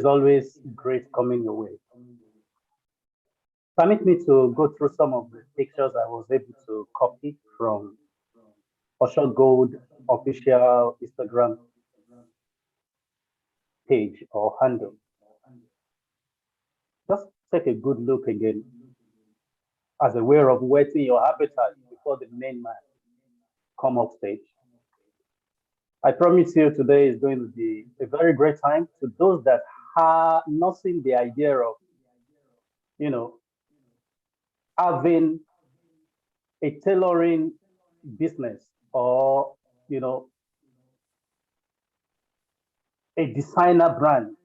It's always great coming your way. Permit me to go through some of the pictures I was able to copy from Osho Gold official Instagram page or handle. Just take a good look again as a way of whetting your appetite before the main man come up stage. I promise you today is going to be a very great time to those that are not seeing the idea of, you know, having a tailoring business or, you know, a designer brand,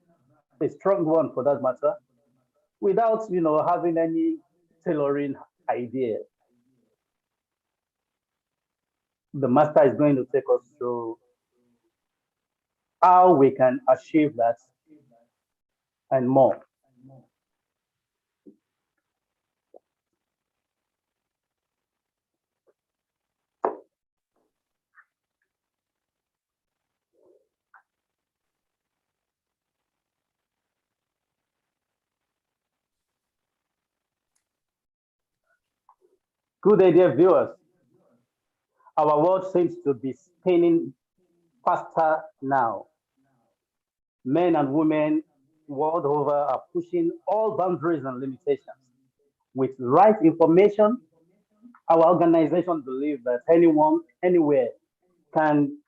a strong one for that matter, without, having any tailoring idea. The master is going to take us through how we can achieve that and more. Good day, dear viewers. Our world seems to be spinning faster now. Men and women world over are pushing all boundaries and limitations. With right information, our organization believes that anyone, anywhere, can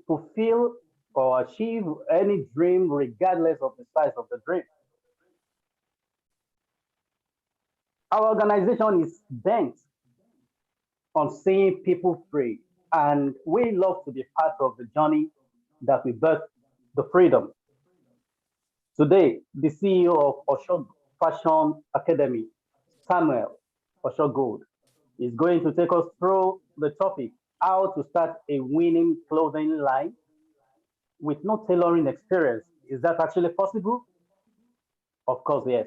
fulfill or achieve any dream regardless of the size of the dream. Our organization is bent on seeing people free, and we love to be part of the journey that we birth the freedom. Today, the CEO of Osho Fashion Academy, Samuel Osho Gold, is going to take us through the topic how to start a winning clothing line with no tailoring experience. Is that actually possible? Of course, yes.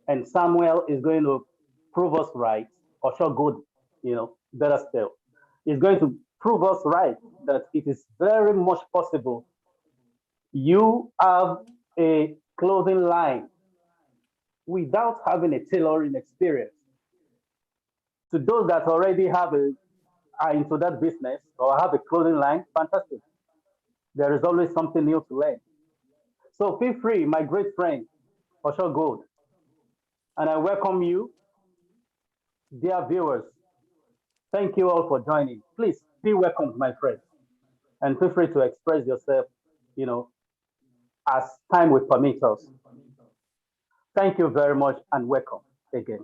And Samuel is going to prove us right, Osho Gold, better still. Is going to prove us right that it is very much possible. You have a clothing line without having a tailoring experience. To those that already are into that business or have a clothing line, fantastic. There is always something new to learn. So feel free, my great friend, Osho Gold, and I welcome you, dear viewers. Thank you all for joining. Please feel welcome, my friend, and feel free to express yourself, you know, as time will permit us. Thank you very much and welcome again.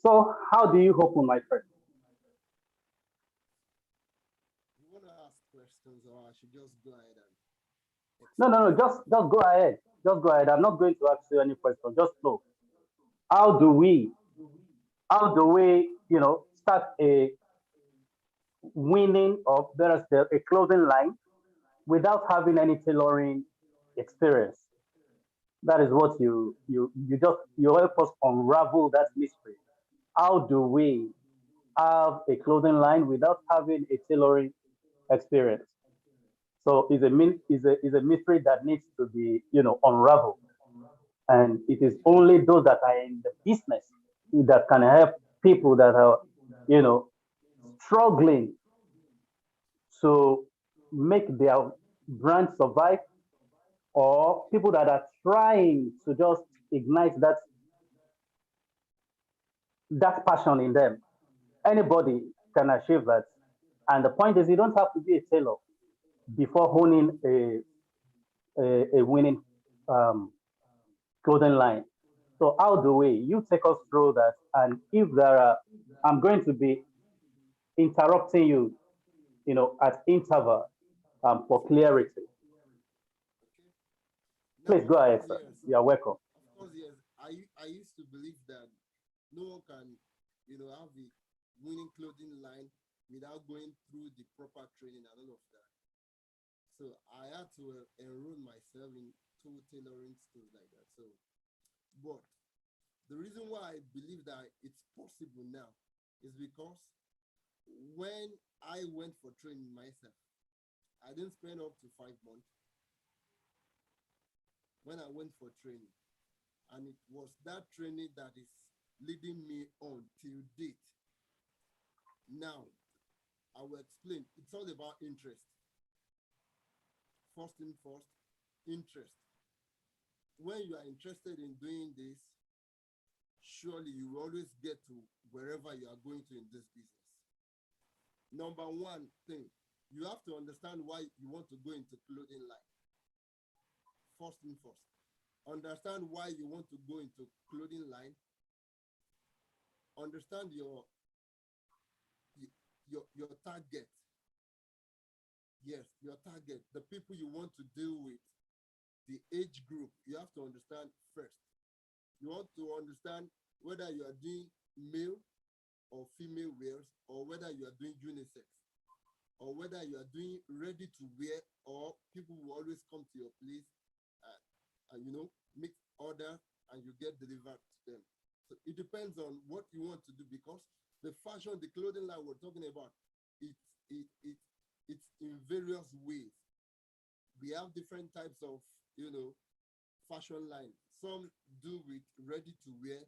So, how do you open, my friend? You want to ask questions, or I should just go ahead and No, no, no. explain? Just go ahead. Just go ahead. I'm not going to ask you any question. Just flow. How do we? How do we? Start a winning or better still, a clothing line without having any tailoring experience. That is what you help us unravel that mystery. How do we have a clothing line without having a tailoring experience? So it's a mystery that needs to be unraveled, and it is only those that are in the business that can help people that are you know struggling to make their brand survive, or people that are trying to just ignite that passion in them. Anybody can achieve that. And the point is, you don't have to be a tailor before owning a winning um, clothing line. So how do we? You take us through that, and if there are, I'm going to be interrupting you, at interval for clarity. Okay. Now, Please go of ahead, course, sir. yes. You are welcome. Of course, yes. I used to believe that no one can, have a winning clothing line without going through the proper training and all of that. So I had to enroll myself in two tailoring schools like that. So, but the reason why I believe that it's possible now is because when I went for training myself, I didn't spend up to 5 months. when I went for training. And it was that training that is leading me on till date. Now, I will explain. It's all about interest. First thing first, interest. When you are interested in doing this, surely you will always get to wherever you are going to in this business. Number one thing, you have to understand why you want to go into clothing line. First thing first, understand why you want to go into clothing line. Understand your target. Yes, your target, the people you want to deal with, the age group. You have to understand first. You want to understand whether you are doing male or female wears, or whether you are doing unisex, or whether you are doing ready to wear, or people will always come to your place and make order and you get delivered to them. So it depends on what you want to do, because the fashion, the clothing line we're talking about, it's in various ways. We have different types of fashion line. Some do with ready to wear.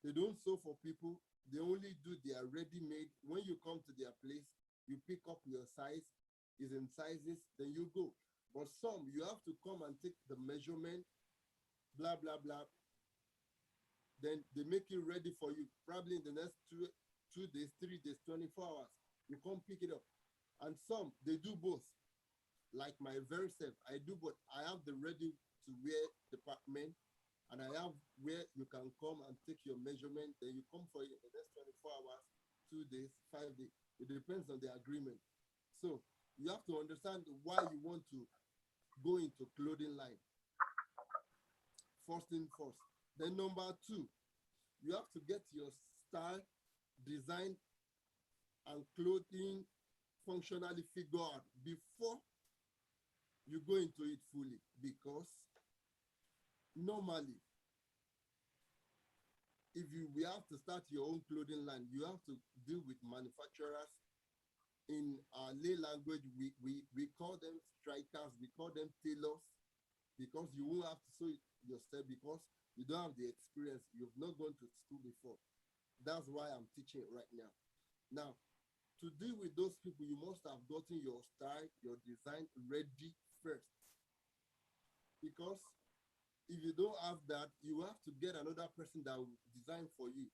They don't sew for people. They only do their ready made. When you come to their place, you pick up your size, is in sizes, then you go. But some, you have to come and take the measurement, blah, blah, blah. Then they make it ready for you, probably in the next 2 days, 3 days, 24 hours. You come pick it up. And some, they do both. Like my very self, I do both. I have the ready to wear department, and I have where you can come and take your measurement, then you come for it in the next 24 hours, 2 days, 5 days. It depends on the agreement. So you have to understand why you want to go into clothing line. First thing first. Then number two, you have to get your style, design, and clothing functionally figured out before you go into it fully. Because normally, if we have to start your own clothing line, you have to deal with manufacturers. In our lay language, we call them strikers, we call them tailors, because you won't have to sew it yourself, because you don't have the experience. You've not gone to school before. That's why I'm teaching it right now. Now, to deal with those people, you must have gotten your style, your design ready first. Because if you don't have that, you have to get another person that will design for you.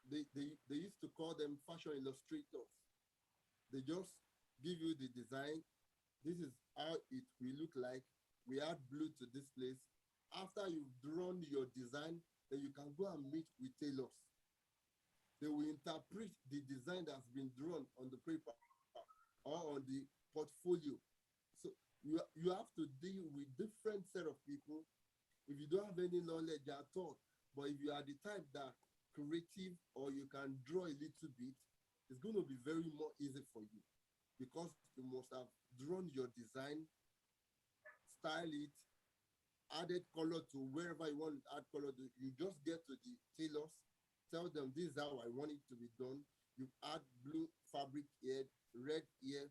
They used to call them fashion illustrators. They just give you the design. This is how it will look like. We add blue to this place. After you've drawn your design, then you can go and meet with tailors. They will interpret the design that's been drawn on the paper or on the portfolio. So you have to deal with different set of people. If you don't have any knowledge at all, but if you are the type that creative or you can draw a little bit, it's going to be very more easy for you, because you must have drawn your design, style it, added color to wherever you want to add color to. You just get to the tailors, tell them this is how I want it to be done. You add blue fabric here, red here,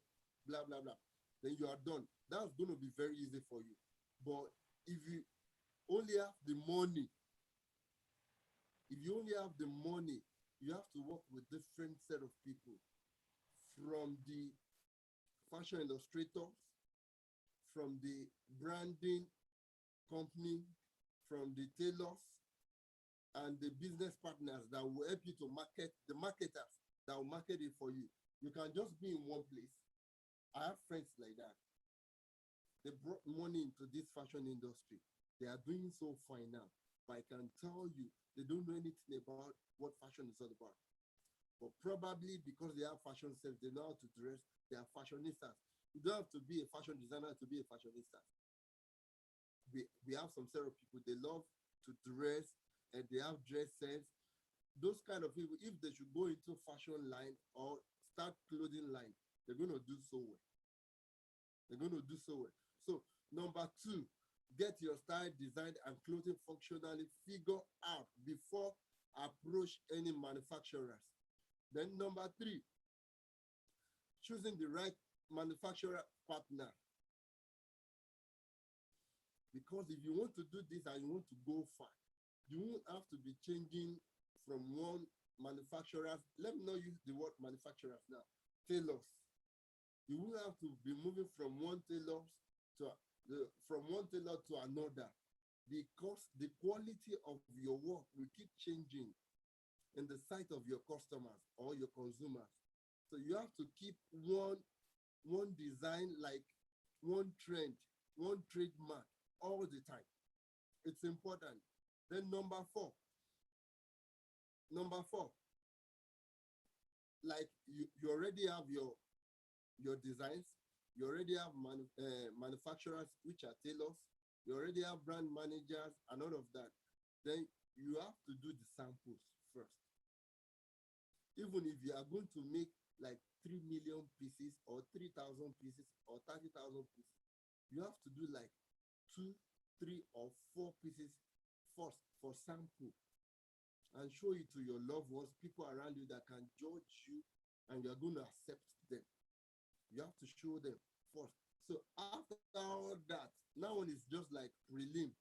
blah, blah, blah. Then you are done. That's going to be very easy for you. But if you only have the money, you have to work with different set of people, from the fashion illustrators, from the branding company, from the tailors, and the business partners that will help you to market, the marketers that will market it for you. You can just be in one place. I have friends like that. They brought money into this fashion industry. They are doing so fine now. But I can tell you, they don't know anything about what fashion is all about. But probably because they have fashion sense, they know how to dress, they are fashionistas. You don't have to be a fashion designer to be a fashionista. We have some set of people, they love to dress and they have dress sense. Those kind of people, if they should go into fashion line or start clothing line, they're going to do so well. They're going to do so well. So number two, get your style, design, and clothing functionally figure out before approach any manufacturers. Then number three, choosing the right manufacturer partner. Because if you want to do this and you want to go far, you won't have to be changing from one manufacturer. Let me not use the word manufacturers now. Tailors. You won't have to be moving from one tailor to another, because the quality of your work will keep changing in the sight of your customers or your consumers. So you have to keep one design, like one trend, one trademark all the time. It's important. Then number four, like you already have your designs, you already have manufacturers, which are tailors, you already have brand managers and all of that. Then you have to do the samples first. Even if you are going to make like 3 million pieces or 3,000 pieces or 30,000 pieces, you have to do like 2, 3, or 4 pieces first for sample, and show it to your loved ones, people around you that can judge you, and you're going to accept them. You have to show them first. So after all that, now one is just like prelim.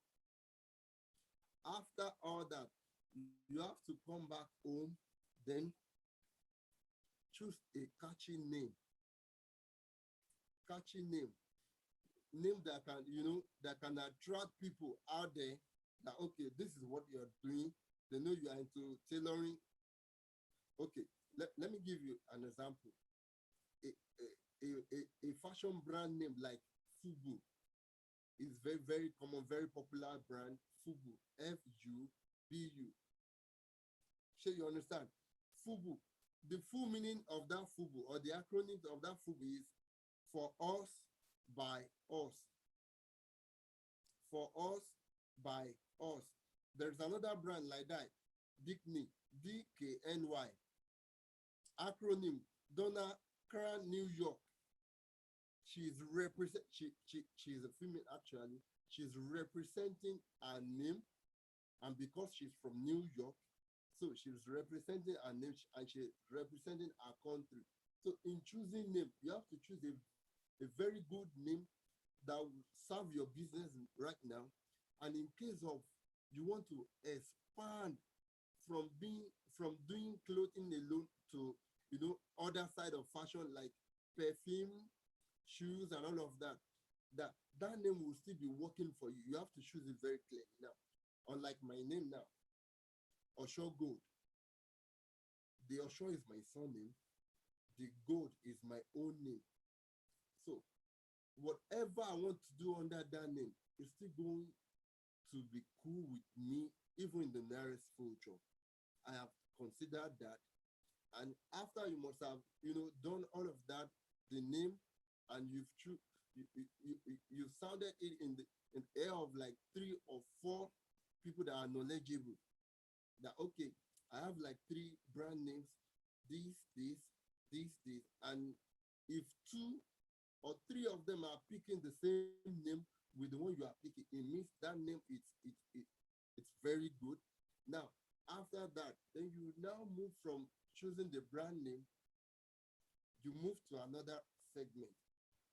After all that, you have to come back home, then choose a catchy name that can, that can attract people out there, that, okay, this is what you're doing. They know you are into tailoring. Okay, let me give you an example. A fashion brand name like Fubu is very, very common, very popular brand. Fubu, Fubu. Sure, you understand? Fubu. The full meaning of that Fubu, or the acronym of that Fubu, is for us, by us. For us, by us. There's another brand like that, Dickney, DKNY. Acronym, Donna Kara, New York. She's a female actually. She's representing her name, and because she's from New York, so she's representing her name and she's representing our country. So in choosing name, you have to choose a very good name that will serve your business right now. And in case of you want to expand from doing clothing alone to other side of fashion, like perfume, shoes, and all of that, that name will still be working for you. You have to choose it very clearly now. Unlike my name now, Osho Gold. The Osho is my surname. The Gold is my own name. So whatever I want to do under that name is still going to be cool with me, even in the nearest future. I have considered that. And after you must have, done all of that, the name, and you've sounded it in the air of like 3 or 4 people that are knowledgeable. That, okay, I have like 3 brand names, this, and if 2 or 3 of them are picking the same name with the one you are picking, it means that name it's very good. Now, after that, then you now move from choosing the brand name, you move to another segment,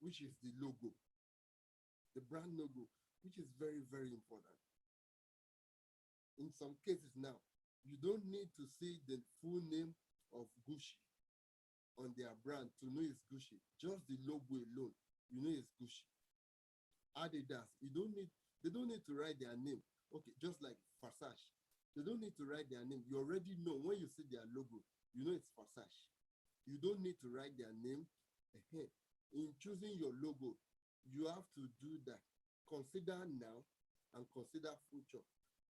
which is the logo, the brand logo, which is very, very important. In some cases now, you don't need to see the full name of Gucci on their brand to know it's Gucci. Just the logo alone, you know it's Gucci. Adidas, they don't need to write their name. Okay, just like Versace. They don't need to write their name. You already know when you see their logo, you know it's Versace. You don't need to write their name. In choosing your logo, you have to do that. Consider now and consider future.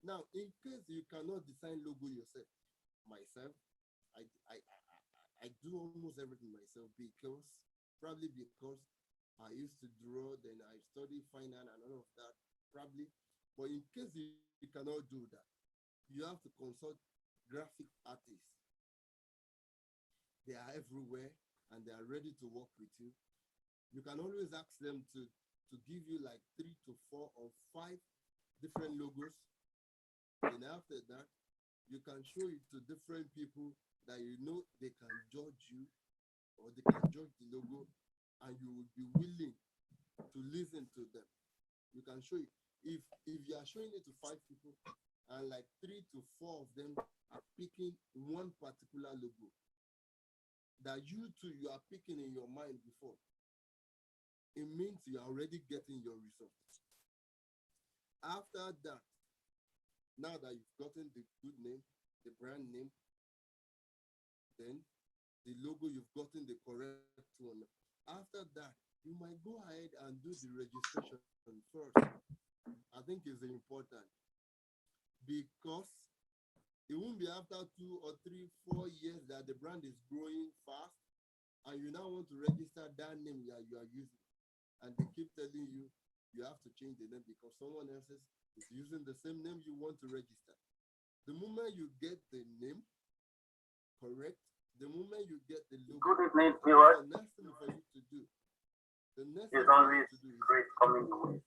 Now, in case you cannot design logo yourself, myself, I do almost everything myself, probably because I used to draw, then I studied fine art and all of that, probably. But in case you cannot do that, you have to consult graphic artists. They are everywhere and they are ready to work with you. You can always ask them to give you like 3 to 4 or 5 different logos. Then after that, you can show it to different people that you know they can judge you, or they can judge the logo, and you will be willing to listen to them. You can show it. if you are showing it to five people and like three to four of them are picking one particular logo that you two you are picking in your mind before, it means you are already getting your results. After that, now that you've gotten the good name, the brand name, then the logo, you've gotten the correct one. After that, you might go ahead and do the registration first. I think it's important because it won't be after 2 or 3, 4 years that the brand is growing fast and you now want to register that name that you are using. And they keep telling you you have to change the name because someone else is using the same name you want to register. The moment you get the name correct, the moment you get the logo, Good evening, I think viewers. the next thing for you to do, the next It's thing for you always to do is great coming your way.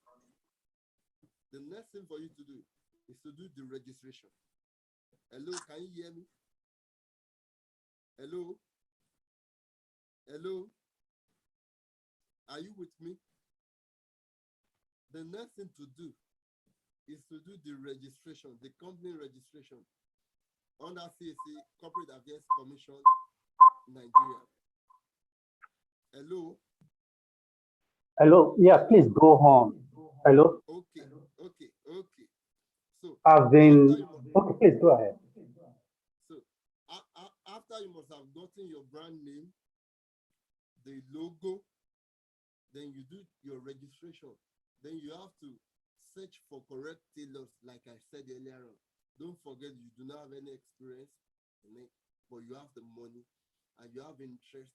the next thing for you to do is to do the registration. Hello, can you hear me? Hello, hello, are you with me? The next thing to do is to do the registration, the company registration under CAC Corporate Affairs Commission Nigeria. Hello. Hello. Yeah, please go on. Hello. Okay, okay. So I've after been. you must, Okay, please go ahead. so after you must have gotten your brand name, the logo, then you do your registration. Then you have to search for correct tailors, like I said earlier on. Don't forget you do not have any experience in it, but you have the money and you have interest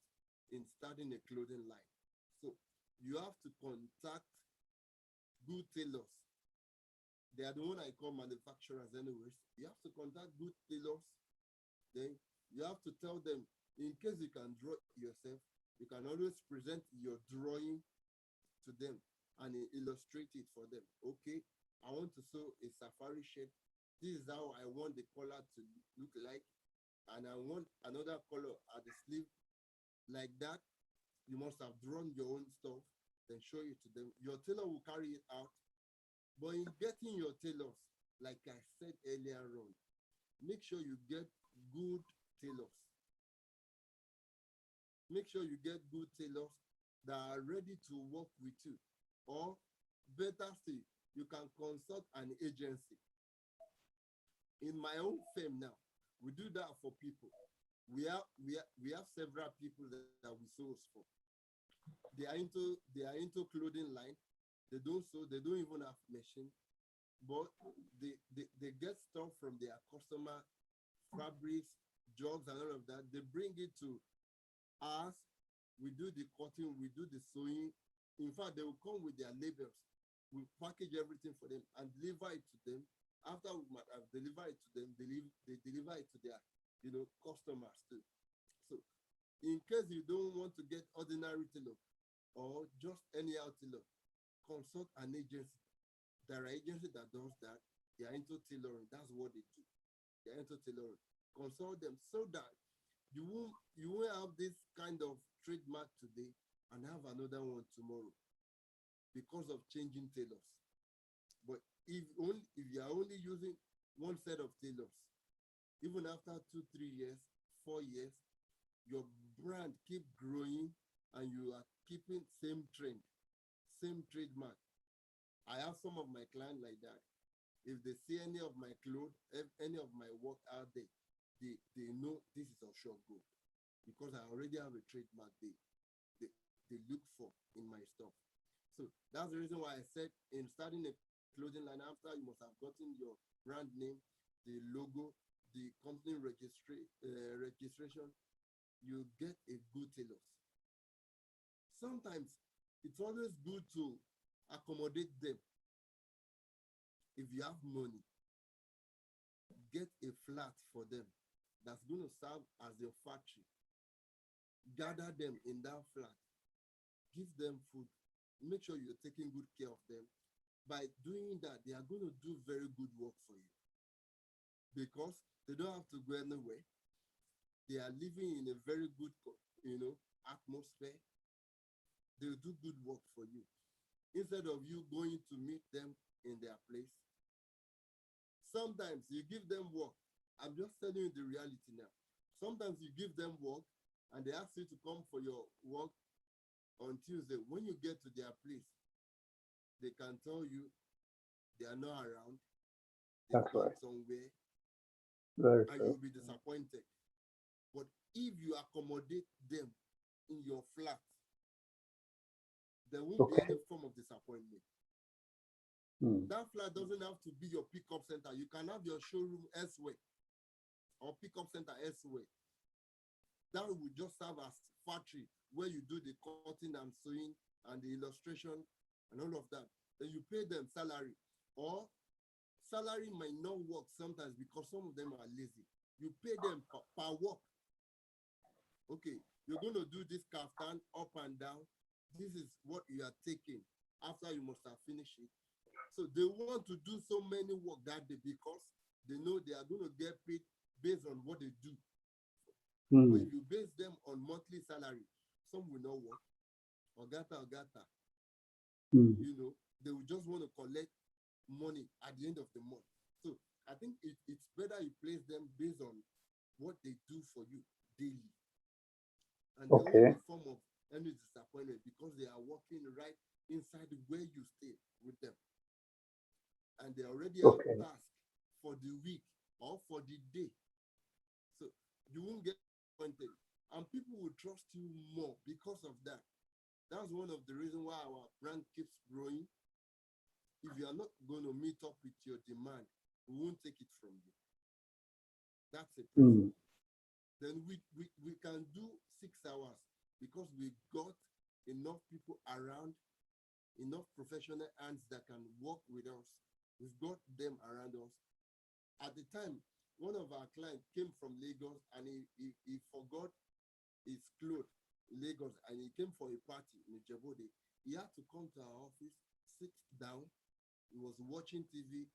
in starting a clothing line. So you have to contact good tailors. They are the one I call manufacturers anyways. You have to contact good tailors. Then you have to tell them, in case you can draw yourself, you can always present your drawing to them and illustrate it for them. Okay, I want to sew a safari shirt. This is how I want the collar to look like. And I want another color at the sleeve like that. You must have drawn your own stuff, then show it to them. Your tailor will carry it out. But in getting your tailors, like I said earlier on, make sure you get good tailors. Make sure you get good tailors that are ready to work with you. Or better still, you can consult an agency. In my own firm now, we do that for people. We have several people that we source for. They are into clothing line. They don't sew, they don't even have machine, but they get stuff from their customer, fabrics, jobs, and all of that. They bring it to us. We do the cutting, we do the sewing. In fact, they will come with their labels. We package everything for them and deliver it to them. After we might have delivered it to them, they deliver it to their customers too. So in case you don't want to get ordinary tailor or just anyhow tailor, consult an agency. There are agencies that does that. They are into tailoring. That's what they do. They are into tailoring. Consult them so that you won't have this kind of trademark today and have another one tomorrow because of changing tailors. But if you are only using one set of tailors, even after 2, 3 years, 4 years, your brand keep growing and you are keeping same trend, same trademark. I have some of my clients like that. If they see any of my clothes, any of my work out there, they know this is Osho Gold because I already have a trademark they look for in my stuff. So that's the reason why I said in starting a clothing line, after you must have gotten your brand name, the logo, the company registration, you get a good tailor. Sometimes it's always good to accommodate them. If you have money, get a flat for them that's going to serve as your factory. Gather them in that flat, give them food, make sure you're taking good care of them. By doing that, they are going to do very good work for you because they don't have to go anywhere. They are living in a very good, atmosphere. They'll do good work for you. Instead of you going to meet them in their place. Sometimes you give them work. I'm just telling you the reality now. Sometimes you give them work and they ask you to come for your work on Tuesday. When you get to their place, they can tell you they are not around, they've That's gone right. somewhere, Very and true. you'll be disappointed. But if you accommodate them in your flat, there won't be any Okay. form of disappointment. Hmm. That flat doesn't have to be your pickup center. You can have your showroom elsewhere or pickup center elsewhere. That will just serve as factory where you do the cutting and sewing and the illustration and all of that. Then you pay them salary. Or salary might not work sometimes because some of them are lazy. You pay them per work. Okay, you're going to do this kaftan up and down. This is what you are taking after you must have finished it. So they want to do so many work that day because they know they are going to get paid based on what they do. But Hmm. if you base them on monthly salary, some will not work. Ogata, Hmm. they will just want to collect money at the end of the month. So I think it's better you place them based on what they do for you daily. And there won't Okay. be form of any disappointment because they are working right inside where you stay with them. And they already have Okay. tasks for the week or for the day. So you won't get disappointed. And people will trust you more because of that. That's one of the reasons why our brand keeps growing. If you are not going to meet up with your demand, we won't take it from you. That's a Hmm. principle. Then we can do 6 hours because we got enough people around, enough professional hands that can work with us. We've got them around us. At the time, one of our clients came from Lagos and he forgot his clothes in Lagos and he came for a party in Ijebode. He had to come to our office, sit down. He was watching TV,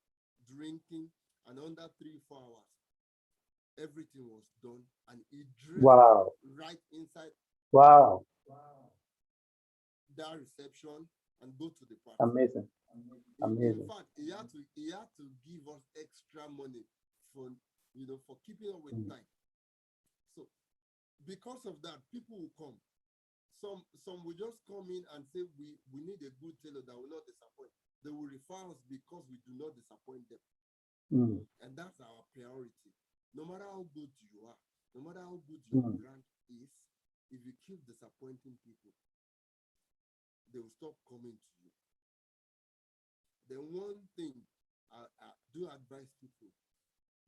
drinking, and under 3 4 hours, everything was done, and he dressed Wow. right inside Wow. that reception and go to the party. Amazing. In Amazing. fact, he had to give us extra money for for keeping up with Hmm. time. So because of that, people will come. Some will just come in and say we need a good tailor that will not disappoint. They will refer us because we do not disappoint them. Hmm. And that's our priority. No matter how good you are, no matter how good your Hmm. brand is, if you keep disappointing people, they will stop coming to you. Then one thing I do advise people,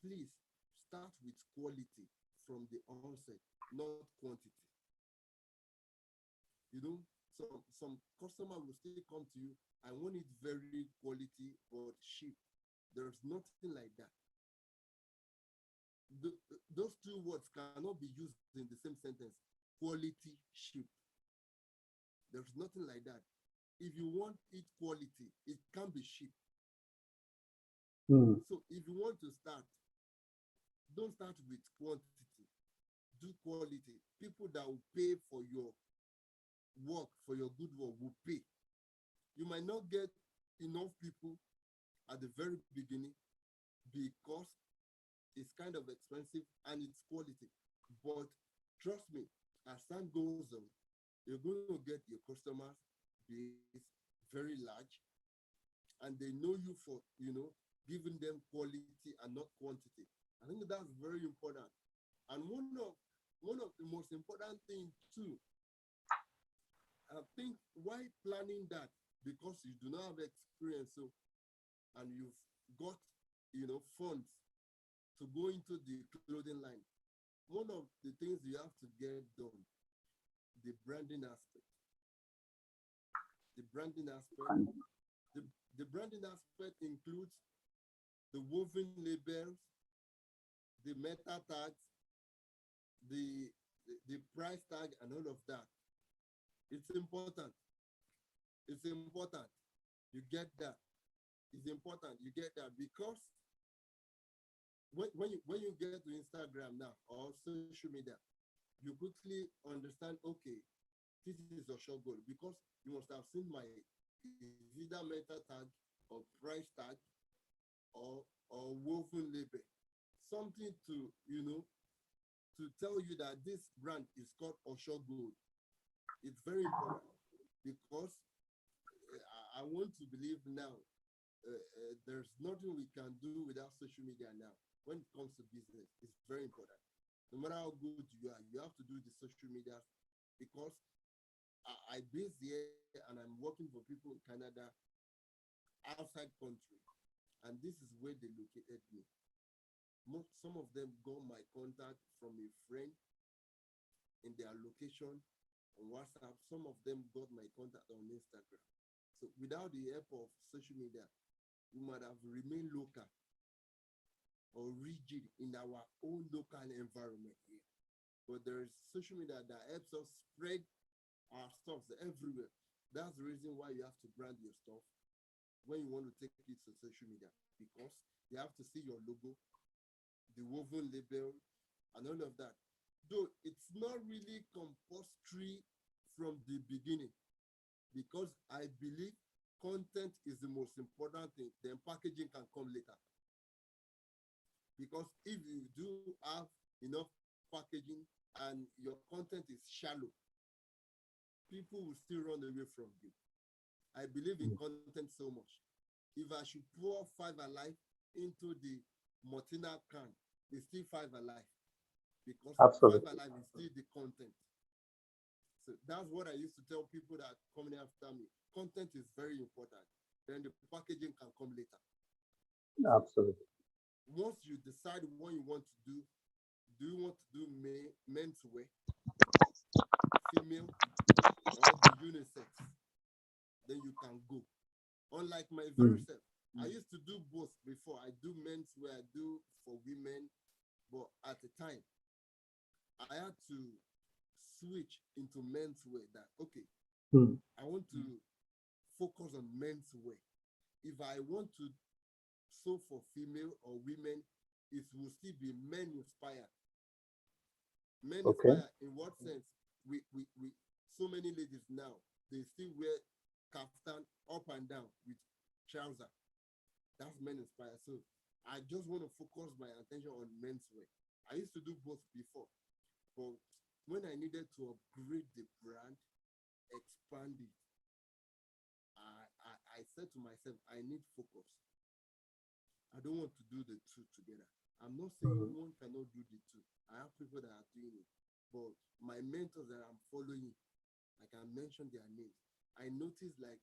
please start with quality from the onset, not quantity. You know, some customer will still come to you. I want it very quality but cheap. There's nothing like that. Those two words cannot be used in the same sentence. Quality, cheap. There's nothing like that. If you want it quality, it can be cheap. Hmm. So if you want to start, don't start with quantity. Do quality. People that will pay for your work, for your good work, will pay. You might not get enough people at the very beginning because it's kind of expensive and it's quality. But trust me, as time goes on, you're going to get your customers base very large, and they know you for giving them quality and not quantity. I think that's very important. And one of the most important things too, I think why planning that, because you do not have experience, so and you've got funds to go into the clothing line. One of the things you have to get done, the branding aspect. The branding aspect. And The, the branding aspect includes the woven labels, the meta tags, the price tag, and all of that. It's important. It's important. You get that. It's important. You get that because when you get to Instagram now or social media, you quickly understand, okay, this is a short goal because you must have seen my is either meta tag or price tag or woven label, something to to tell you that this brand is called Osho Gold. It's very important because I want to believe now there's nothing we can do without social media now. When it comes to business, it's very important. No matter how good you are, you have to do the social media because I base here and I'm working for people in Canada, outside country, and this is where they located me. Some of them got my contact from a friend in their location on WhatsApp. Some of them got my contact on Instagram. So without the help of social media, we might have remained local or rigid in our own local environment here. But there is social media that helps us spread our stuff everywhere. That's the reason why you have to brand your stuff when you want to take it to social media because they have to see your logo, the woven label, and all of that. Though it's not really compulsory from the beginning because I believe content is the most important thing. Then packaging can come later. Because if you do have enough packaging and your content is shallow, people will still run away from you. I believe in content so much. If I should pour Five Alive into the Martina can, it's still Five Alive because Five Absolutely. Alive is still the content. So that's what I used to tell people that coming after me. Content is very important. Then the packaging can come later. So Absolutely. once you decide what you want to do you want to do men's wear, female, or the unisex? Then you can go. Unlike my very Mm. self, I used to do both before. I do men's wear, I do for women, but at the time, I had to switch into men's wear. That okay, Mm. I want to focus on men's wear. If I want to sew for female or women, it will still be men inspired. Men Okay. inspired in what sense? We so many ladies now they still wear kaftan up and down with trouser. That's men inspired. So I just want to focus my attention on men's wear. I used to do both before, but when I needed to upgrade the brand, expand it, I said to myself, I need focus. I don't want to do the two together. I'm not saying Mm. one cannot do the two. I have people that are doing it. But my mentors that I'm following, I can mention their names. I noticed like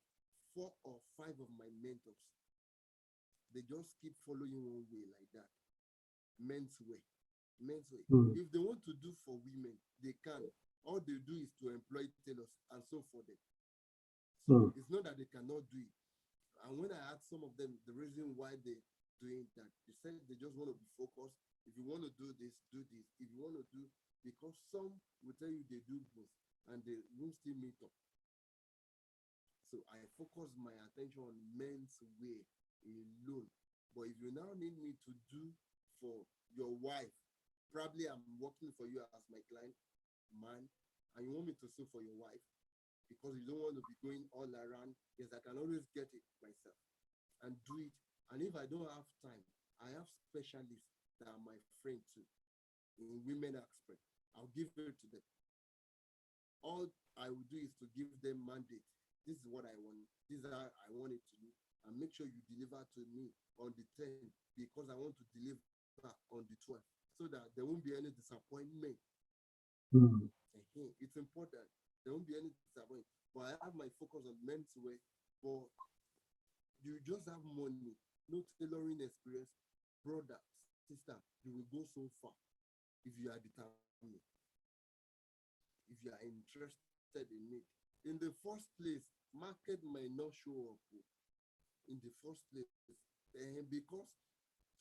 4 or 5 of my mentors, they just keep following one way like that. Men's way. Men's way. Mm. If they want to do for women, they can. All they do is to employ tailors and so for them. So Mm. it's not that they cannot do it. And when I asked some of them the reason why they doing that, they said they just want to be focused. If you want to do this, do this. If you want to do, because some will tell you they do both and they won't still meet up. So I focus my attention on men's wear alone. But if you now need me to do for your wife, probably I'm working for you as my client, man, and you want me to sew for your wife because you don't want to be going all around. Yes, I can always get it myself and do it. And if I don't have time, I have specialists that are my friend too in women aspect. I'll give it to them. All I will do is to give them mandate. This is what I want. This is how I want it to do. And make sure you deliver to me on the 10th because I want to deliver on the 12th so that there won't be any disappointment. Mm. It's important. There won't be any disappointment. But I have my focus on men's wear. But you just have money, no tailoring experience, brother, sister, you will go so far if you are determined, if you are interested in it. In the first place, market might not show up in the first place, and because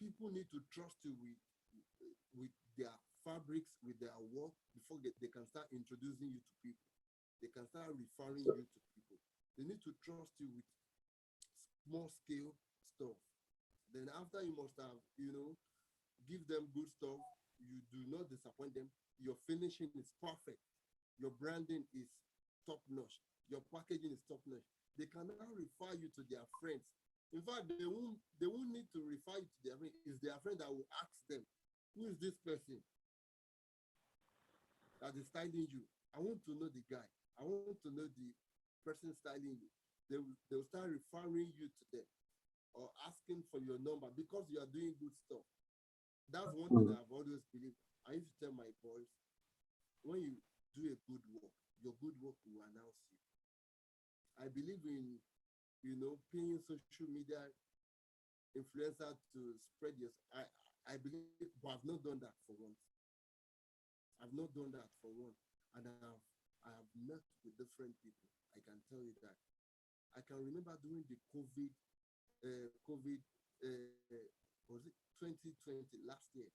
people need to trust you with their fabrics, with their work before they can start introducing you to people. They can start referring you to people. They need to trust you with small scale stuff. Then after you must have, give them good stuff. You do not disappoint them. Your finishing is perfect. Your branding is top notch. Your packaging is top notch. They can now refer you to their friends In fact, they won't need to refer you to their friend. It's their friend that will ask them, who is this person that is styling you? I want to know the guy. I want to know the person styling you. They'll start referring you to them or asking for your number because you are doing good stuff. That's one thing Mm. I've always believed. I used to tell my boys, when you do a good work, your good work will announce you. I believe in, paying social media influencer to spread your. I believe, but I've not done that for once. I've not done that for once, and I have met with different people. I can tell you that. I can remember during the COVID, was it 2020 last year?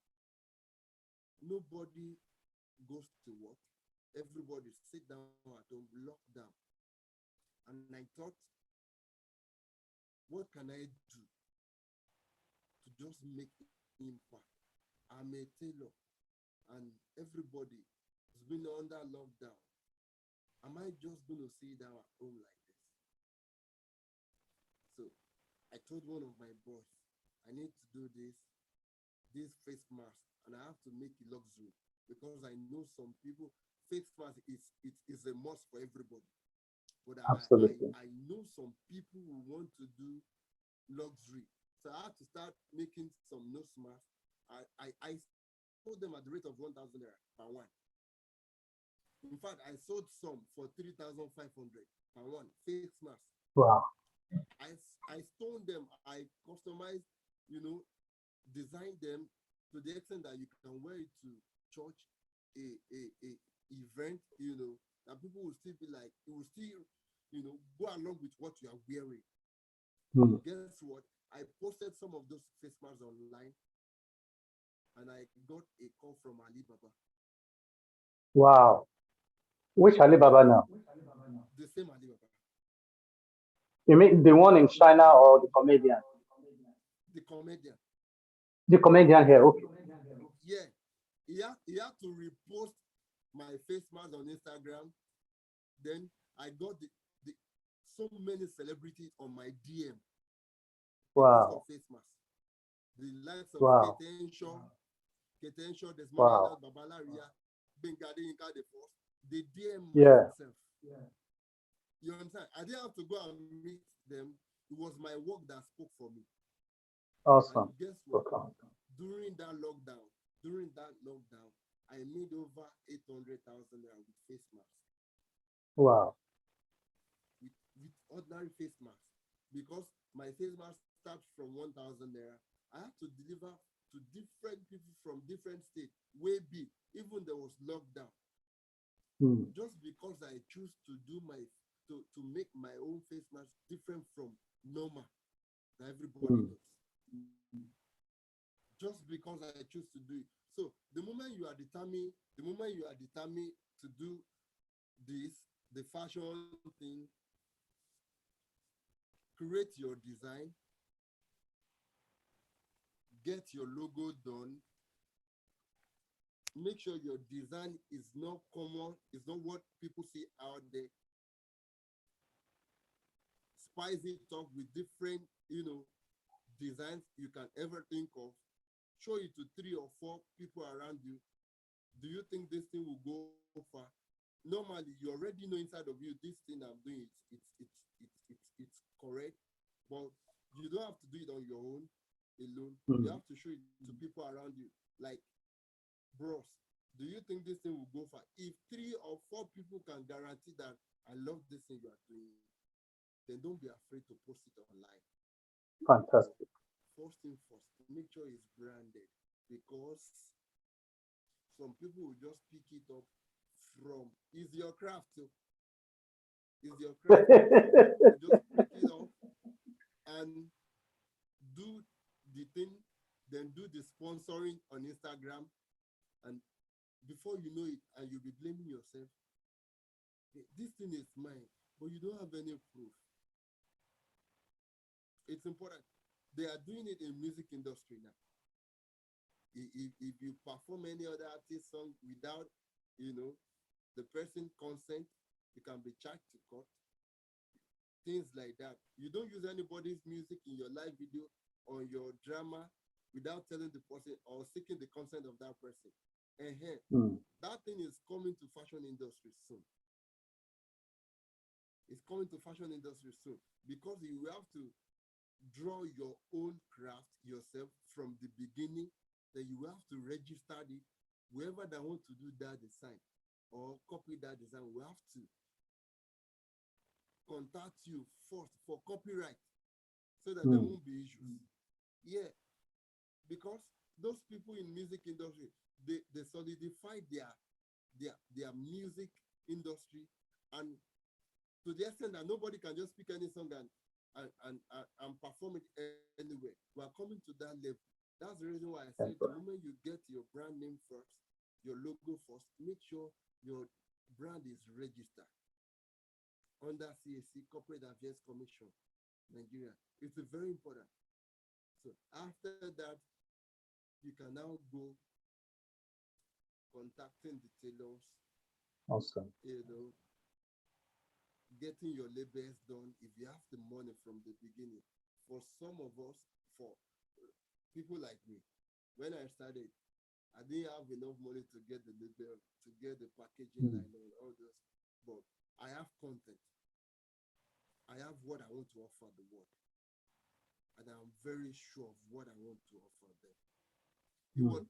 Nobody goes to work. Everybody sit down at home, lockdown. And I thought, what can I do to just make impact? I'm a tailor, and everybody has been under lockdown. Am I just going to sit down at home like this? So I told one of my boss, I need to do this face mask, and I have to make it luxury because I know some people face mask is a must for everybody. But Absolutely. I know some people who want to do luxury. So I had to start making some nose masks. I sold them at the rate of 1,000 naira per one. In fact, I sold some for 3,500 per one face mask. Wow. I stoned them. I customized, you know, designed them to the extent that you can wear it to church, a event, that people will still be like, it will still, go along with what you are wearing. Mm. Guess what? I posted some of those face masks online, and I got a call from Alibaba. Wow. Which Alibaba now? The same Alibaba. You mean the one in China or the comedian? The comedian. The comedian here. Okay. Yeah. He had to repost my face mask on Instagram. Then I got the so many celebrities on my DM because of Wow. face mask. The likes of Wow. Keten Shaw, there's Manager Wow. Babalaria, Bengade Inka the Force. They DM Yeah. myself. You understand? I didn't have to go and meet them. It was my work that spoke for me. And Awesome. guess what? Okay. During that lockdown, I made over 800,000 naira with face masks, Wow. with ordinary face masks. Because my face mask starts from 1,000 naira. I had to deliver to different people from different states, way big, even there was lockdown. Mm. Just because I choose to do to make my own face mask different from normal that everybody Mm. does. Just because I choose to do it. So the moment you are determined to do this, the fashion thing, create your design, get your logo done, make sure your design is not common, is not what people see out there. Spice it up with different, designs you can ever think of. Show it to 3 or 4 people around you. Do you think this thing will go far? Normally, you already know inside of you this thing I'm doing it's correct, but you don't have to do it on your own alone. You have Mm. to show it to people around you. Like, bros, do you think this thing will go far? If 3 or 4 people can guarantee that I love this thing you are doing, then don't be afraid to post it online. But Fantastic. first thing first, make sure it's branded, because some people will just pick it up from, is your craft too. Is your craft. Will just pick it up and do the thing, then do the sponsoring on Instagram, and before you know it, and you'll be blaming yourself. "Hey, this thing is mine, but you don't have any proof." It's important. They are doing it in music industry now. If you perform any other artist song without, you know, the person consent, you can be charged to court. things like that. You don't use anybody's music in your live video or your drama without telling the person or seeking the consent of that person. That thing is coming to fashion industry soon. It's coming to fashion industry soon because you have to draw your own craft yourself from the beginning. Then you have to register it. Whoever that want to do that design or copy that design will have to contact you first for copyright so that there won't be issues. Yeah, because those people in music industry, they solidify their music industry, and to the extent that nobody can just pick any song and perform it anywhere. We are coming to that level. That's the reason why I said the moment you get your brand name first, your logo first, make sure your brand is registered under CAC, Corporate Affairs Commission, Nigeria. It's very important. So after that, you can now go contacting the tailors. Awesome. You know, getting your labels done if you have the money from the beginning. For some of us, for people like me, when I started, I didn't have enough money to get the label, to get the packaging line and all those. But I have content. I have what I want to offer the world. And I'm very sure of what I want to offer them.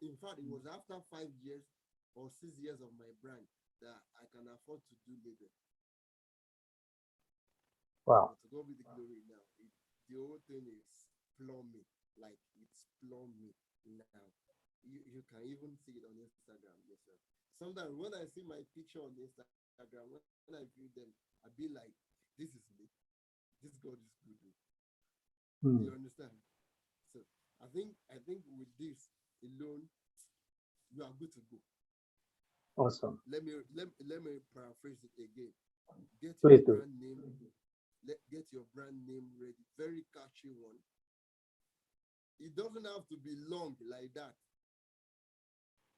In fact, it was after 5 years or 6 years of my brand that I can afford to do label. Wow. But to go with the glory now, the whole thing is plumbing. Like it's plumbing now. You can even see it on Instagram yourself. Sometimes when I see my picture on Instagram, when I view them, I be like, this is me. This God is good. You understand? So I think with this alone, you are good to go. Awesome. Let me paraphrase it again. Get Please your do. brand name. Get your brand name ready. Very catchy one. It doesn't have to be long like that,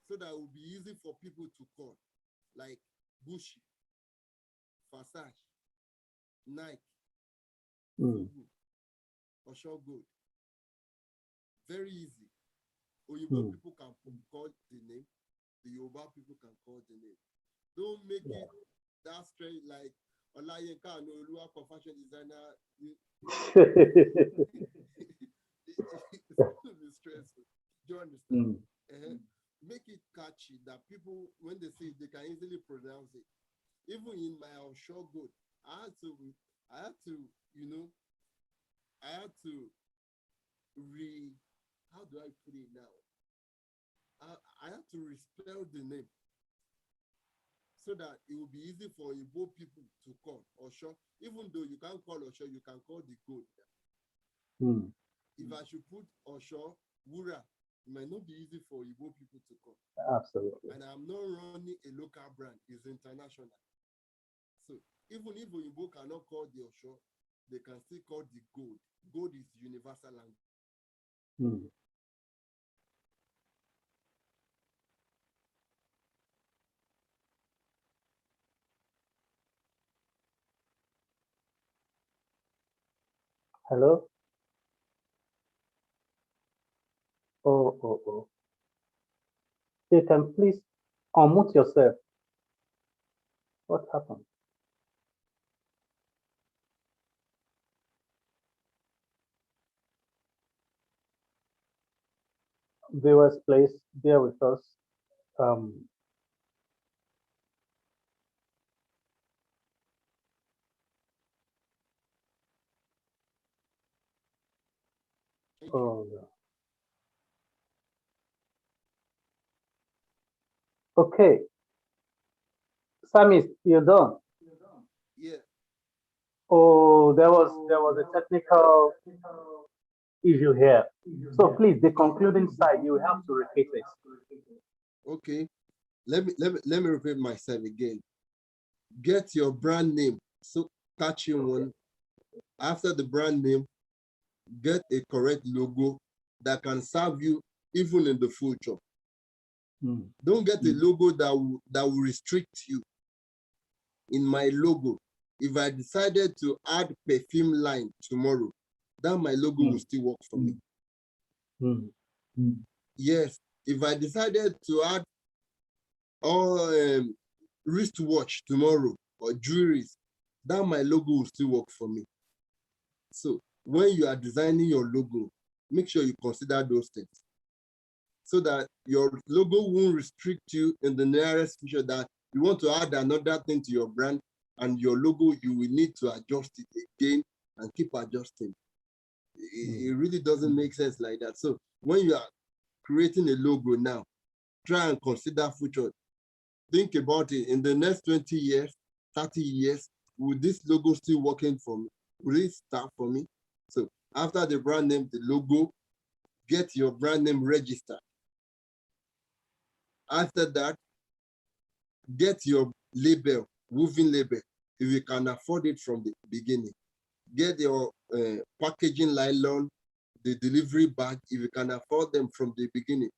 so that it will be easy for people to call, like Gucci, Versace, Nike, Osho Gold. Very easy. Oyibo people can call the name. The Yoruba people can call the name. Don't make it that strange like Olayenka and Oluwako fashion designer. It's going to be stressful. Do you understand? Make it catchy that people, when they see it, they can easily pronounce it. Even in my Osho Gold, I had to, how do I put it now? I had to respell the name so that it will be easy for Igbo people to call Osho. Even though you can't call Osho, you can call the gold. If I should put Osho, Wura, it might not be easy for Igbo people to call. Absolutely. And I'm not running a local brand, it's international. So even if Igbo cannot call the Osho, they can still call the gold. Gold is universal language. Hello? Oh. You can please unmute yourself. What happened? Viewers, please bear with us. Oh, yeah. Okay. Samis, you're done. Yeah. Oh, there was a technical issue here. So please, the concluding side, you have to repeat it. Okay. Let me repeat myself again. Get your brand name. So catchy one. After the brand name, get a correct logo that can serve you even in the future. Don't get a logo that will restrict you. In my logo, if I decided to add perfume line tomorrow, that my logo will still work for me. Yes, if I decided to add all wristwatch tomorrow or jewelry, that my logo will still work for me. So when you are designing your logo, make sure you consider those things so that your logo won't restrict you in the nearest future that you want to add another thing to your brand and your logo, you will need to adjust it again and keep adjusting. It really doesn't make sense like that. So when you are creating a logo now, try and consider future. Think about it. In the next 20 years, 30 years, will this logo still working for me? Will it start for me? So after the brand name, the logo, get your brand name registered. After that, get your label, woven label, if you can afford it from the beginning. Get your packaging nylon, the delivery bag, if you can afford them from the beginning.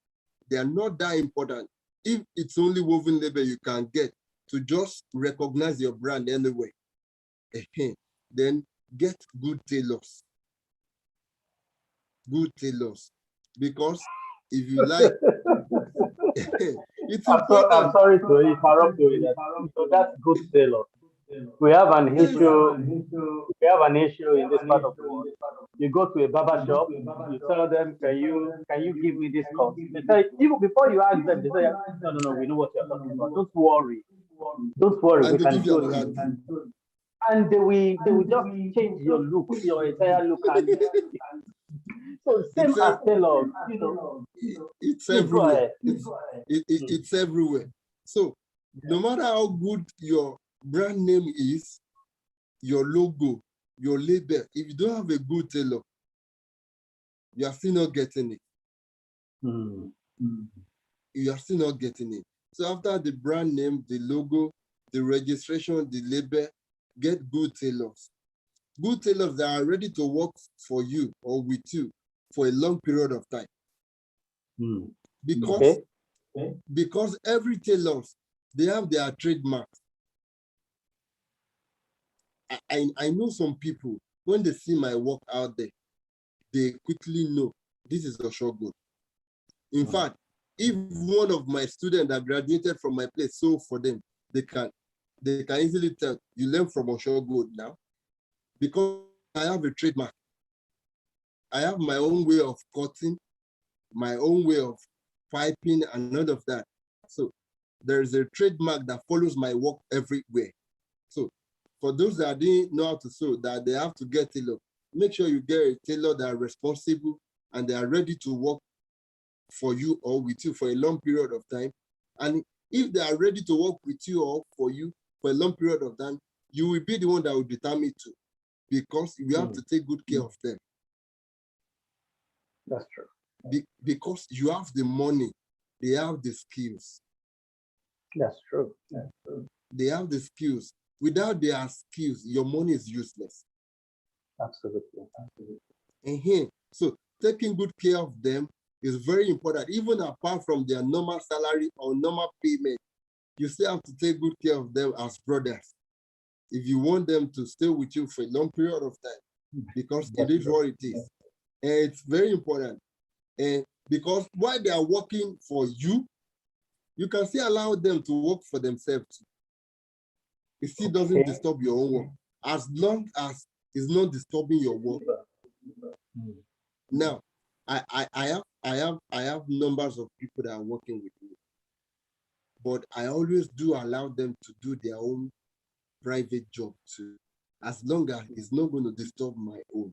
They are not that important. If it's only woven label you can get to just recognize your brand anyway, then get good tailors. Good tailors. Because if you like, it's important. I'm sorry to interrupt you. That's good tailor. We have an Yes. issue. We have an issue in this part of the world. You go to a barber shop, you tell them, can you give me this cut? They say, even before you ask them, they say, no, we know what you're talking about. Don't worry, we And they can give you do a this. hand. And they will just change your look, your entire look, and so same It's as a, tailors, it's please go everywhere. ahead. It's everywhere. So no matter how good your brand name is, your logo, your label, if you don't have a good tailor, you are still not getting it. You are still not getting it. So after the brand name, the logo, the registration, the label, get good tailors. Good tailors that are ready to work for you or with you for a long period of time. Because, because every tailors, they have their trademarks. I know some people, when they see my work out there, they quickly know this is Osho good. In fact, if one of my students that graduated from my place sold for them, they can easily tell, you learn from Osho good now, because I have a trademark. I have my own way of cutting, my own way of piping, and none of that. So there's a trademark that follows my work everywhere. So for those that didn't know how to sew, that they have to get tailor, make sure you get a tailor that are responsible and they are ready to work for you or with you for a long period of time. And if they are ready to work with you or for you for a long period of time, you will be the one that will determine to, because you have to take good care of them. That's true. Because you have the money, they have the skills. That's true. They have the skills. Without their skills, your money is useless. Absolutely. So taking good care of them is very important. Even apart from their normal salary or normal payment, you still have to take good care of them as brothers. If you want them to stay with you for a long period of time, because it is what it is. And it's very important. And because while they are working for you, you can still allow them to work for themselves. It still doesn't disturb your own work, as long as it's not disturbing your work. Now, I have numbers of people that are working with me, but I always do allow them to do their own private job too, as long as it's not going to disturb my own.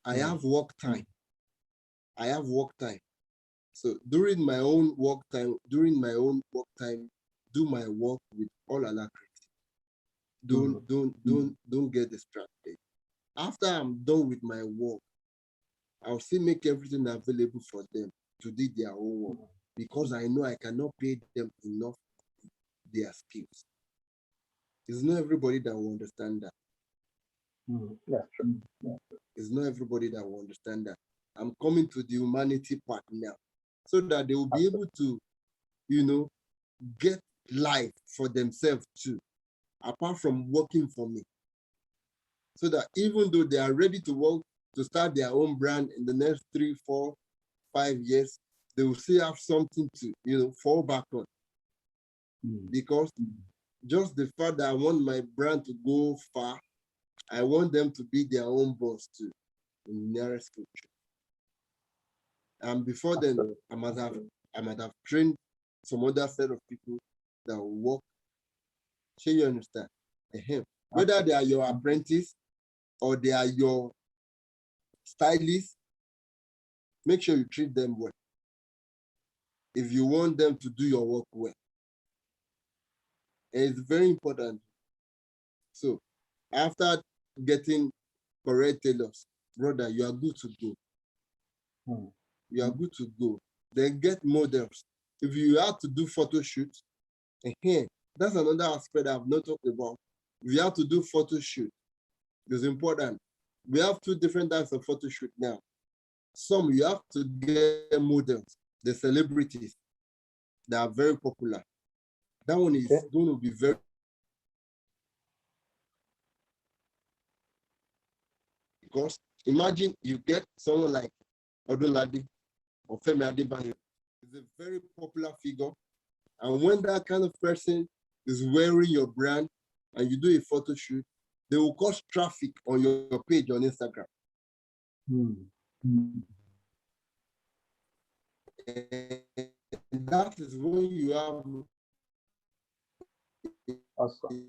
I have work time. So during my own work time, do my work with all alacrity. Don't get distracted. After I'm done with my work, I'll still make everything available for them to do their own work, because I know I cannot pay them enough their skills. It's not everybody that will understand that. That's true. It's not everybody that will understand that. I'm coming to the humanity part now, so that they will be able to, get life for themselves too. apart from working for me. So that even though they are ready to work to start their own brand in the next 3, 4, 5 years, they will still have something to fall back on. Because just the fact that I want my brand to go far, I want them to be their own boss too in the nearest future. And before then, I might have trained some other set of people that will work. So you understand? Whether they are your apprentice or they are your stylist, make sure you treat them well. If you want them to do your work well. And it's very important. So after getting correct tailors, brother, you are good to go. You are good to go. Then get models. If you have to do photo shoots, that's another aspect I've not talked about. If you have to do photo shoot, it's important. We have 2 different types of photo shoot now. Some you have to get models, the celebrities that are very popular. That one is going to be very because imagine you get someone like Odunlade or Femi Adebayo. He's a very popular figure. And when that kind of person is wearing your brand and you do a photo shoot, they will cause traffic on your page on Instagram. And that is when you have Awesome.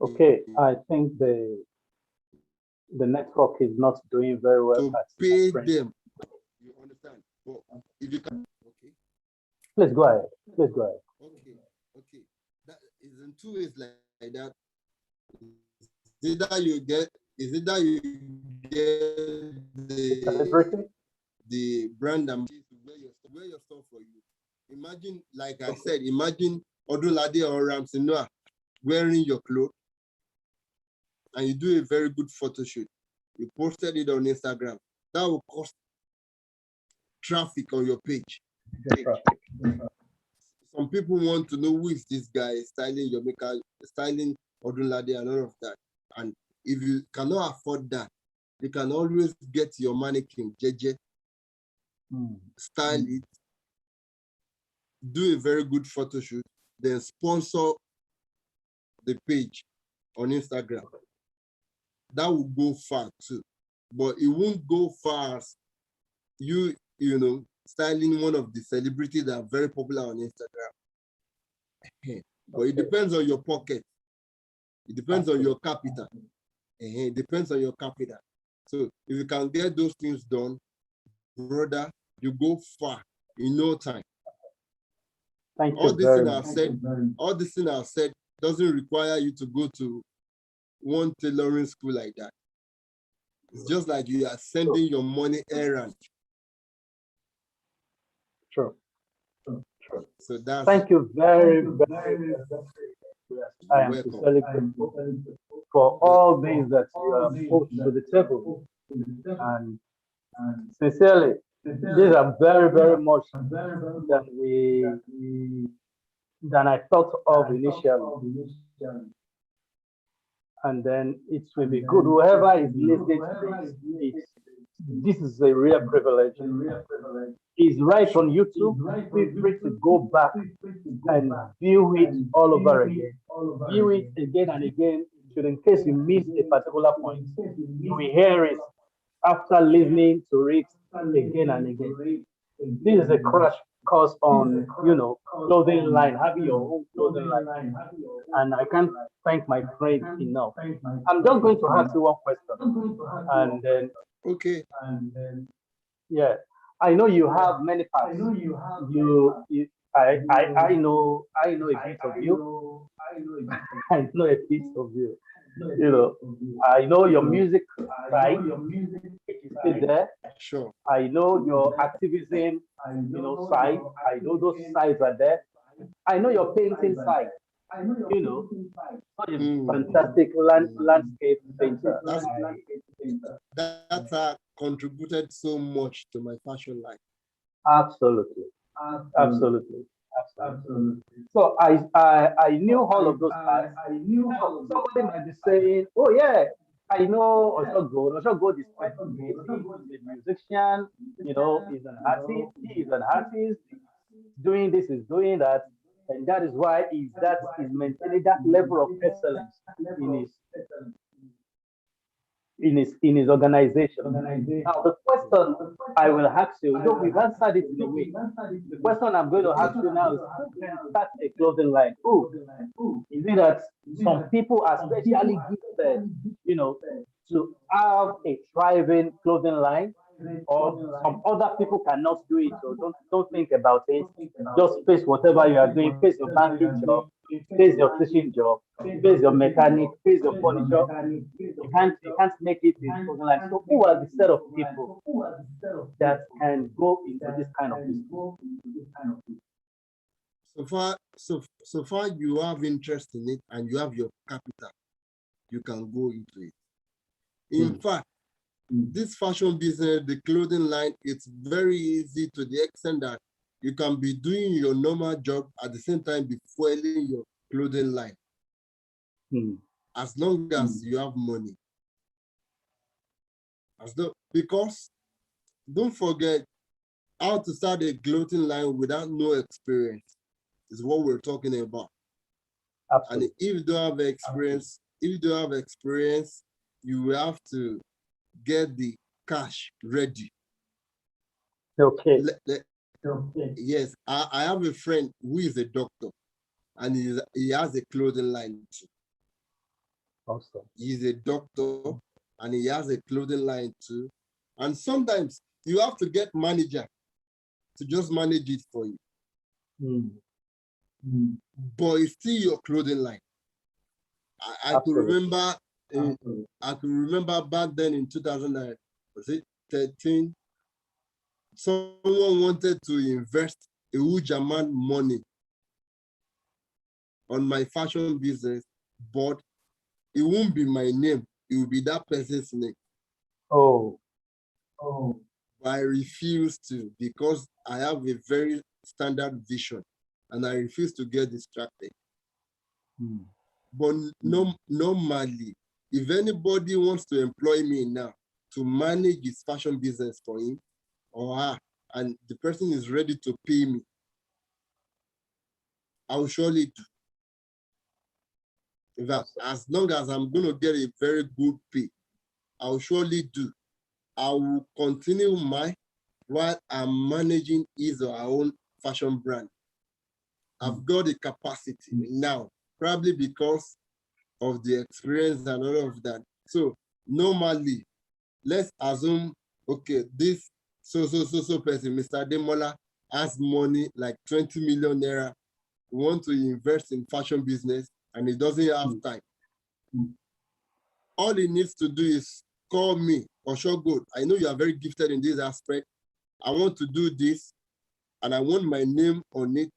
Okay, I think the network is not doing very well. to pay them. You understand? But if you can, okay. Please go ahead. Please go ahead. Okay. That is in 2 ways like that. Is either you get the brand and wear your stuff for you. Imagine, like I said, imagine Odunlade or Ramsey Noah wearing your clothes and you do a very good photo shoot. You posted it on Instagram. That will cost traffic on your page. Some people want to know who is this guy styling your makeup, styling Odunlade and all of that. And if you cannot afford that, you can always get your mannequin, JJ, style it, do a very good photo shoot, then sponsor the page on Instagram. That will go far too. But it won't go far as you styling one of the celebrities that are very popular on Instagram. But it depends on your pocket. It depends on your capital. It depends on your capital. So if you can get those things done, brother, you go far in no time. Thank you very much. All this thing I've said doesn't require you to go to one tailoring school like that. It's just like you are sending your money errand. True. So that's thank you very, very much. I am sincerely grateful for all things that you have put to the table. And sincerely, these are very, very much than I thought of initially. And then it will be good. Whoever is listening to this is a real privilege. It's right on YouTube. Feel free to go back and view it all over again. View it again and again. So in case you miss a particular point, you will hear it after listening to it again and again. This is a crash course on, clothing line, having your own clothing line. And I can't thank my friend enough. I'm just going to ask you one question. And then, okay. Yeah, I know you have many parts. I know a bit of you. I know a piece of you. I know your music side. It is sit there. Sure. I know your activism, side. I know those sides are there. I know your painting side. You know, such a fantastic landscape painter. That contributed so much to my fashion life. Absolutely, absolutely, absolutely. So I knew all of those parts. Now somebody might be saying, "Oh yeah, I know Osho Gold. Osho Gold is creative. He's a musician. He's an artist. He is an artist. Doing this, is doing that, and that is why he's maintaining that level of excellence in his organization. Now, the question I will ask you, though we've answered it in a way, the question I'm going to ask you now is who can start a clothing line? Who? Is it that some people are specially gifted, you know, to have a thriving clothing line, or some other people cannot do it? So don't think about it. Just face whatever you are doing. Face your banking job. Face your teaching job. Face your mechanic. Face your furniture. You can't make it in clothing line. So who are the set of people that can go into this kind of business? So far you have interest in it and you have your capital, you can go into it. In fact, this fashion business, the clothing line, it's very easy to the extent that you can be doing your normal job at the same time be fueling your clothing line. As long as you have money. Because don't forget, how to start a clothing line without no experience is what we're talking about. Absolutely. And if you don't have experience, you will have to get the cash ready. Okay. Yes, I have a friend who is a doctor, and he has a clothing line too. Awesome. He's a doctor and he has a clothing line too. And sometimes you have to get manager to just manage it for you. But it's still your clothing line. I could remember back then in 2013, someone wanted to invest a huge amount of money on my fashion business, but it won't be my name. It will be that person's name. Oh. But I refuse to, because I have a very standard vision and I refuse to get distracted. But normally, if anybody wants to employ me now to manage his fashion business for him or her, and the person is ready to pay me, I will surely do. In fact, as long as I'm going to get a very good pay, I will surely do. I will continue while I'm managing his or her own fashion brand. I've got the capacity now, probably because of the experience and all of that. So normally, let's assume, okay, this so person, Mr. Demola, has money like 20 million naira, want to invest in fashion business, and he doesn't have time. All he needs to do is call me, Osho Gold. I know you are very gifted in this aspect. I want to do this, and I want my name on it.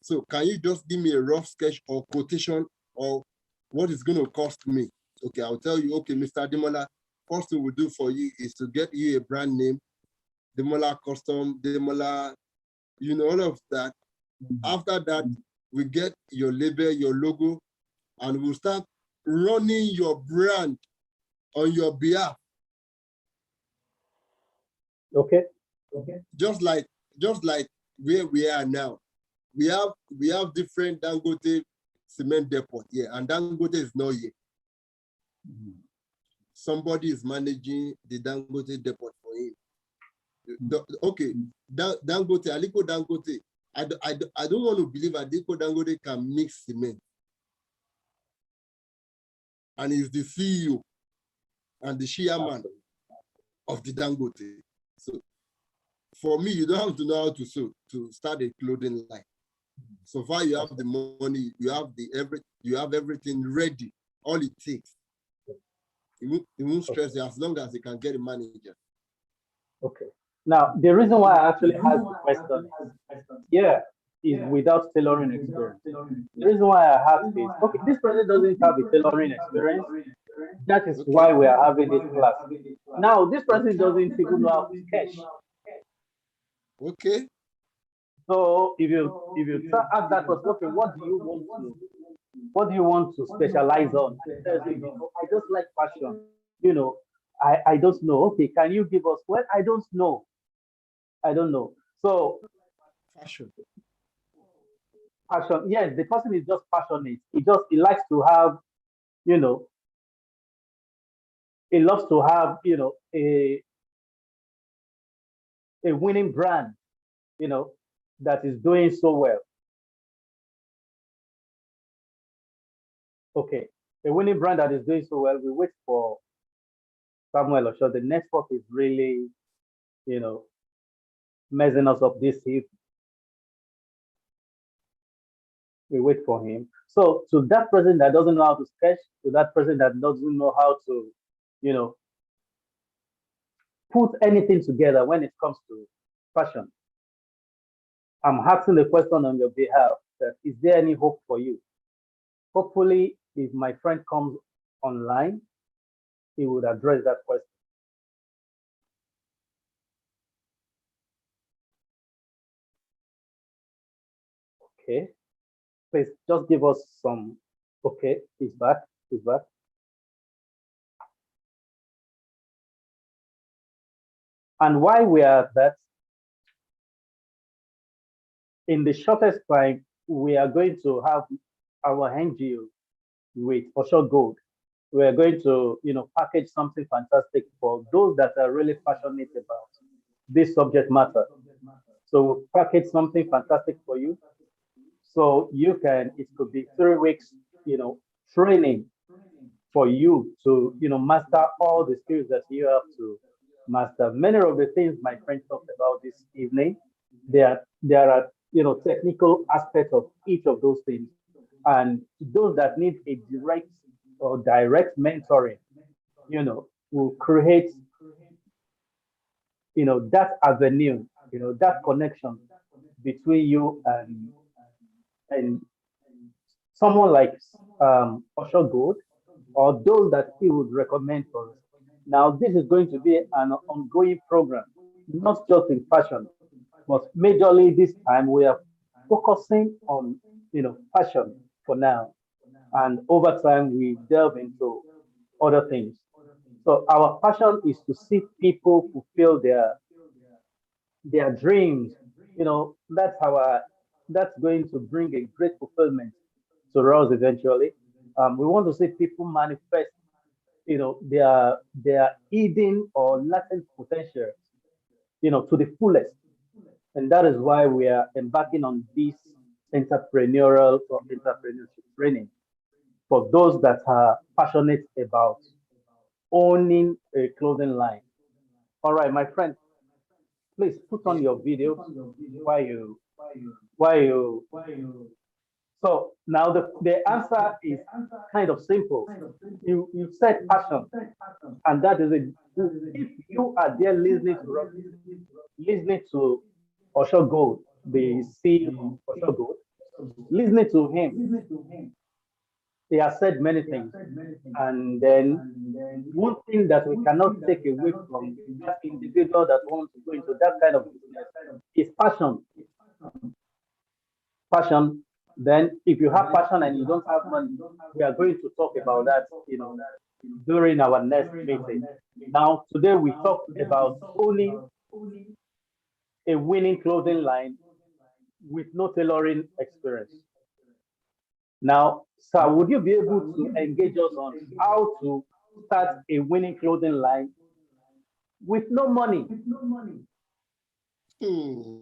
So can you just give me a rough sketch or quotation of what it's going to cost me? Okay, I'll tell you, okay, Mr. Demola, first thing we'll do for you is to get you a brand name, Demola Custom, Demola, all of that. After that, we get your label, your logo, and we'll start running your brand on your behalf. Okay. Just like where we are now. We have different Dangote cement depot here, and Dangote is not here. Somebody is managing the Dangote depot for him. Okay, Dangote, Aliko Dangote. I don't want to believe Aliko Dangote can mix cement. And he's the CEO and the chairman of the Dangote. So for me, you don't have to know how to sew to start a clothing line. So far, you have the money, you have everything ready. All it takes. It won't stress you as long as you can get a manager. Okay. Now, the reason why I actually asked the question is, yeah, is without tailoring experience. The reason why I asked is, okay, this person doesn't have a tailoring experience. That is Okay. why we are having this class. Now, this person doesn't even know how to sketch. Okay. So ask that person, okay, what do you want to specialize on? And he tells you, I just like fashion. You know, I don't know. Okay, can you give us? Well, I don't know. I don't know. So Fashion. passion, yes, the person is just passionate. He likes to have, you know, he loves to have, a winning brand, you know, that is doing so well. Okay, a winning brand that is doing so well. We wait for Samuel Osho. The network is really, you know, messing us up this evening. We wait for him. So to that person that doesn't know how to sketch, to that person that doesn't know how to, you know, put anything together when it comes to fashion, I'm asking the question on your behalf that is there any hope for you? Hopefully, if my friend comes online, he would address that question. Okay, please just give us some. Okay, he's back. He's back. And why we are at that, in the shortest time, we are going to have our NGO with Osho Gold. We are going to, package something fantastic for those that are really passionate about this subject matter. So we'll package something fantastic for you. So it could be 3 weeks, training for you to, master all the skills that you have to master. Many of the things my friend talked about this evening, there are, technical aspects of each of those things. And those that need a direct mentoring, will create, that avenue, that connection between you and someone like Osho Gold or those that he would recommend for us. Now, this is going to be an ongoing program, not just in fashion, but majorly this time we are focusing on, fashion for now. And over time, we delve into other things. So our passion is to see people fulfill their dreams. That's going to bring a great fulfillment to us eventually. We want to see people manifest, their hidden or latent potential, to the fullest. And that is why we are embarking on this entrepreneurial or entrepreneurship training for those that are passionate about owning a clothing line. All right, my friend, please put on Yeah. your videos while you while you so now the answer is kind of simple. You said passion, and that is it. If you are there listening to Osho Gold, the CEO of Osho Gold, listening to him, he has said many things. And then one thing that we cannot take away from that individual that wants to go into that kind of business is passion. Passion. Then, if you have passion and you don't have money, we are going to talk about that, during our next meeting. Now, today we talked about owning a winning clothing line with no tailoring experience. Now, sir, would you be able to engage us on how to start a winning clothing line with no money? Hmm.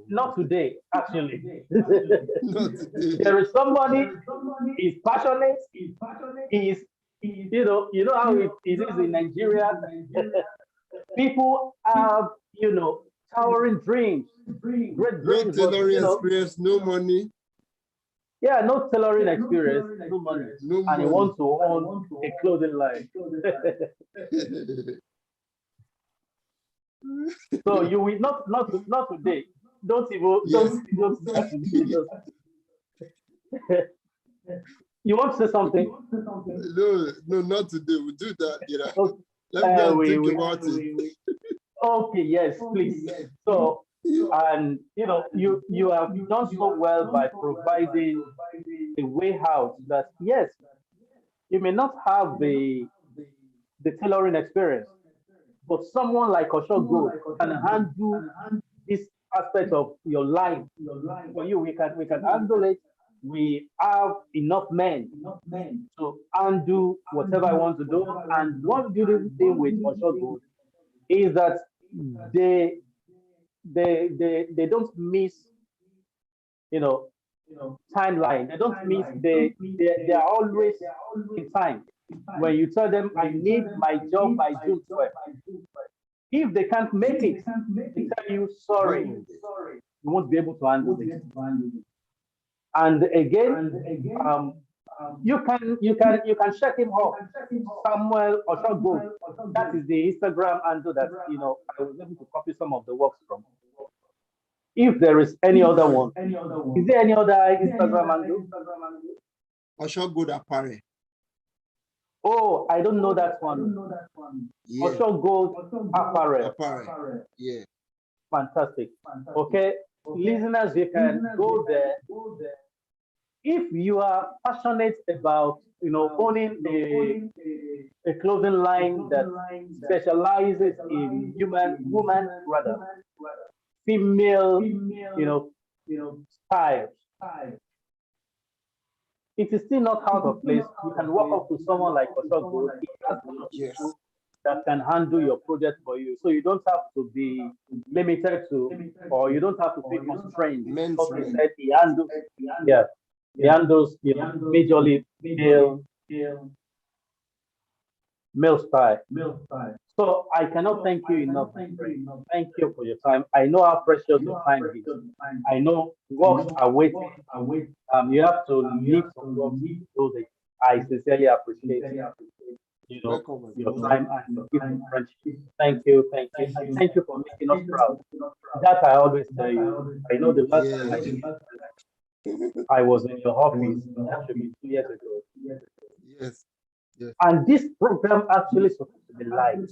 Not today, actually. Not today. There is somebody, he's passionate, he's, how it is in Nigeria. People have, towering dreams, great No dreams, but, tailoring experience, no money, yeah, no tailoring experience, no money, no and he money. wants to own a clothing line. So you will not today. Don't even Yes. don't start today. You want to say something? No, no, not today. We'll do that, Okay, Let me go and we, think we, about it. okay, yes, please. So, and you have done so well by providing a way out that yes, you may not have the tailoring experience, but someone like Osho Gold can handle this aspect of your life for you. We can handle it. We have enough men to undo whatever I want to do. And one beautiful thing with Osho Gold is that they they don't miss, you know, timeline. They don't miss. They are always in time. When you tell them, I need my job by June 12th, if they can't make it, they tell you, sorry, Oh, you won't be able to handle this. And again, um, you can check him up, Samuel Oshogo. That is the Instagram handle that I was able to copy some of the works from. If there is any other one, is there any other Instagram handle? Osho good apparel. Oh, I don't know that one. Yeah. Osho Gold Apparel. Apparel. Yeah. Fantastic. Okay, listeners, you can go there. If you are passionate about owning a clothing line that specializes in woman rather female styles, it is still not out of place. You can walk up to someone like Oshogo. He has a lot of Yes. people that can handle your project for you. So you don't have to be limited to, or you don't have to feel constrained. Men's Because he wear. said he handles, yeah, he handles, majorly male style. So I cannot thank you enough, my friend. Thank you for your time. I know how precious your time is. I know works are waiting. You have to leave some works to do this. I sincerely appreciate Welcome, my your brother. time and your gift of friendship. Thank you, and thank you for making us proud. That I always tell you. I know the last time I was in your office, that should be 2 years ago. Yes. Yes. And this program actually supposed to be live.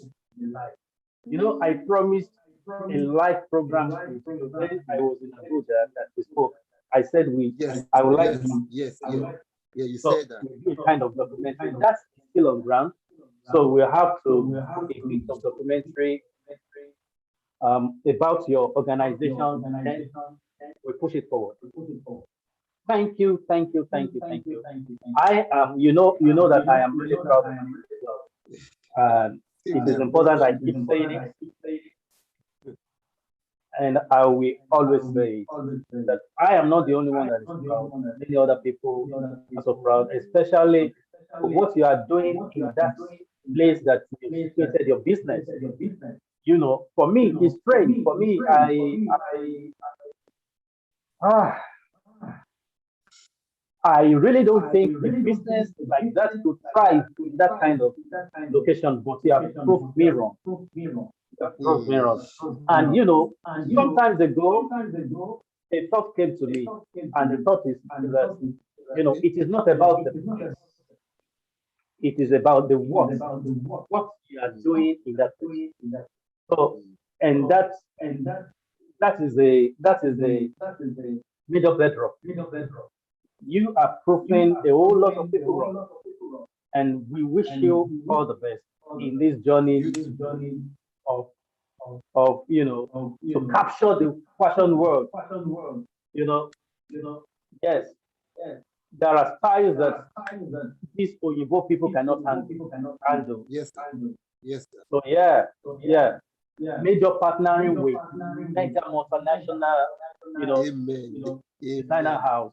I promised a live program to you when I was in Abuja that we spoke. I said Yes. I would like Yes. Yes. Yeah. Yeah. You so said that. we do a kind of documentary. That's still on ground. So we have to do a bit of documentary about your organization, and we push it forward. Thank you, thank you, thank you, thank you. I am, that I am really proud of you as well. Same It is here, important brother. I keep saying it, and I will always say that I am not the only one that is proud. Many other people are so proud, especially for what you are doing in that place that you situated your business. For me, it's strange. For me, ah, I really don't think a business like that could thrive in that kind of location, but you have proved me wrong. You have proved me Mm. wrong. And sometimes ago, a thought came to me, and the thought is that Okay. it is not about the place, it is about the what you are doing in that place. So, Mm. and that is a major bedrock. You are proving a whole lot of people wrong, and we wish you all the best in this journey You too. of to capture the fashion world. You know, yes, there are styles that these Oyibo people cannot handle. Yes, sir. Yes, sir. So yeah, major partnering with major multinational, Amen. designer Amen. house.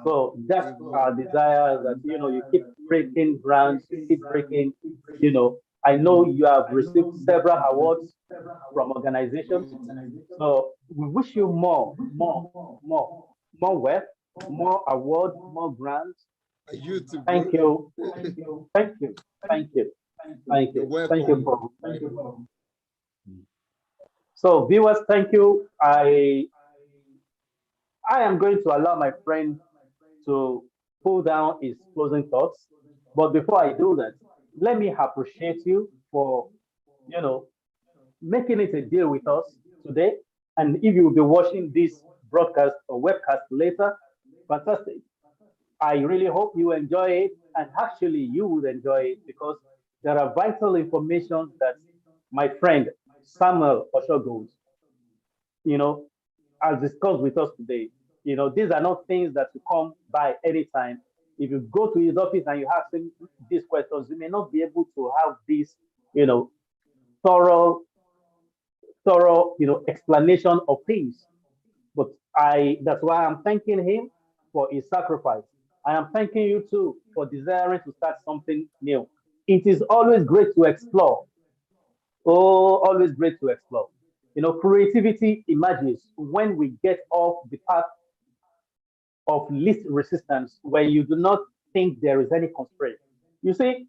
So that's Amen. our desire that you keep breaking brands, you keep breaking. I know you have received several awards from organizations. Mm. So we wish you more wealth, more awards, more grants. You too, Thank bro. you, thank you, thank you, thank You're you, thank you welcome. for. So, viewers, thank you. I am going to allow my friend to pull down his closing thoughts. But before I do that, let me appreciate you for, you know, making it a deal with us today. And if you will be watching this broadcast or webcast later, fantastic. I really hope you enjoy it. And actually, you would enjoy it because there are vital information that my friend Samuel Osho, you know, has discussed with us today. These are not things that will come by anytime. If you go to his office and you ask him these questions, you may not be able to have this, you know, thorough, explanation of things. But that's why I'm thanking him for his sacrifice. I am thanking you too for desiring to start something new. It is always great to explore. Oh, always great to explore. Creativity emerges when we get off the path of least resistance, when you do not think there is any constraint. You see,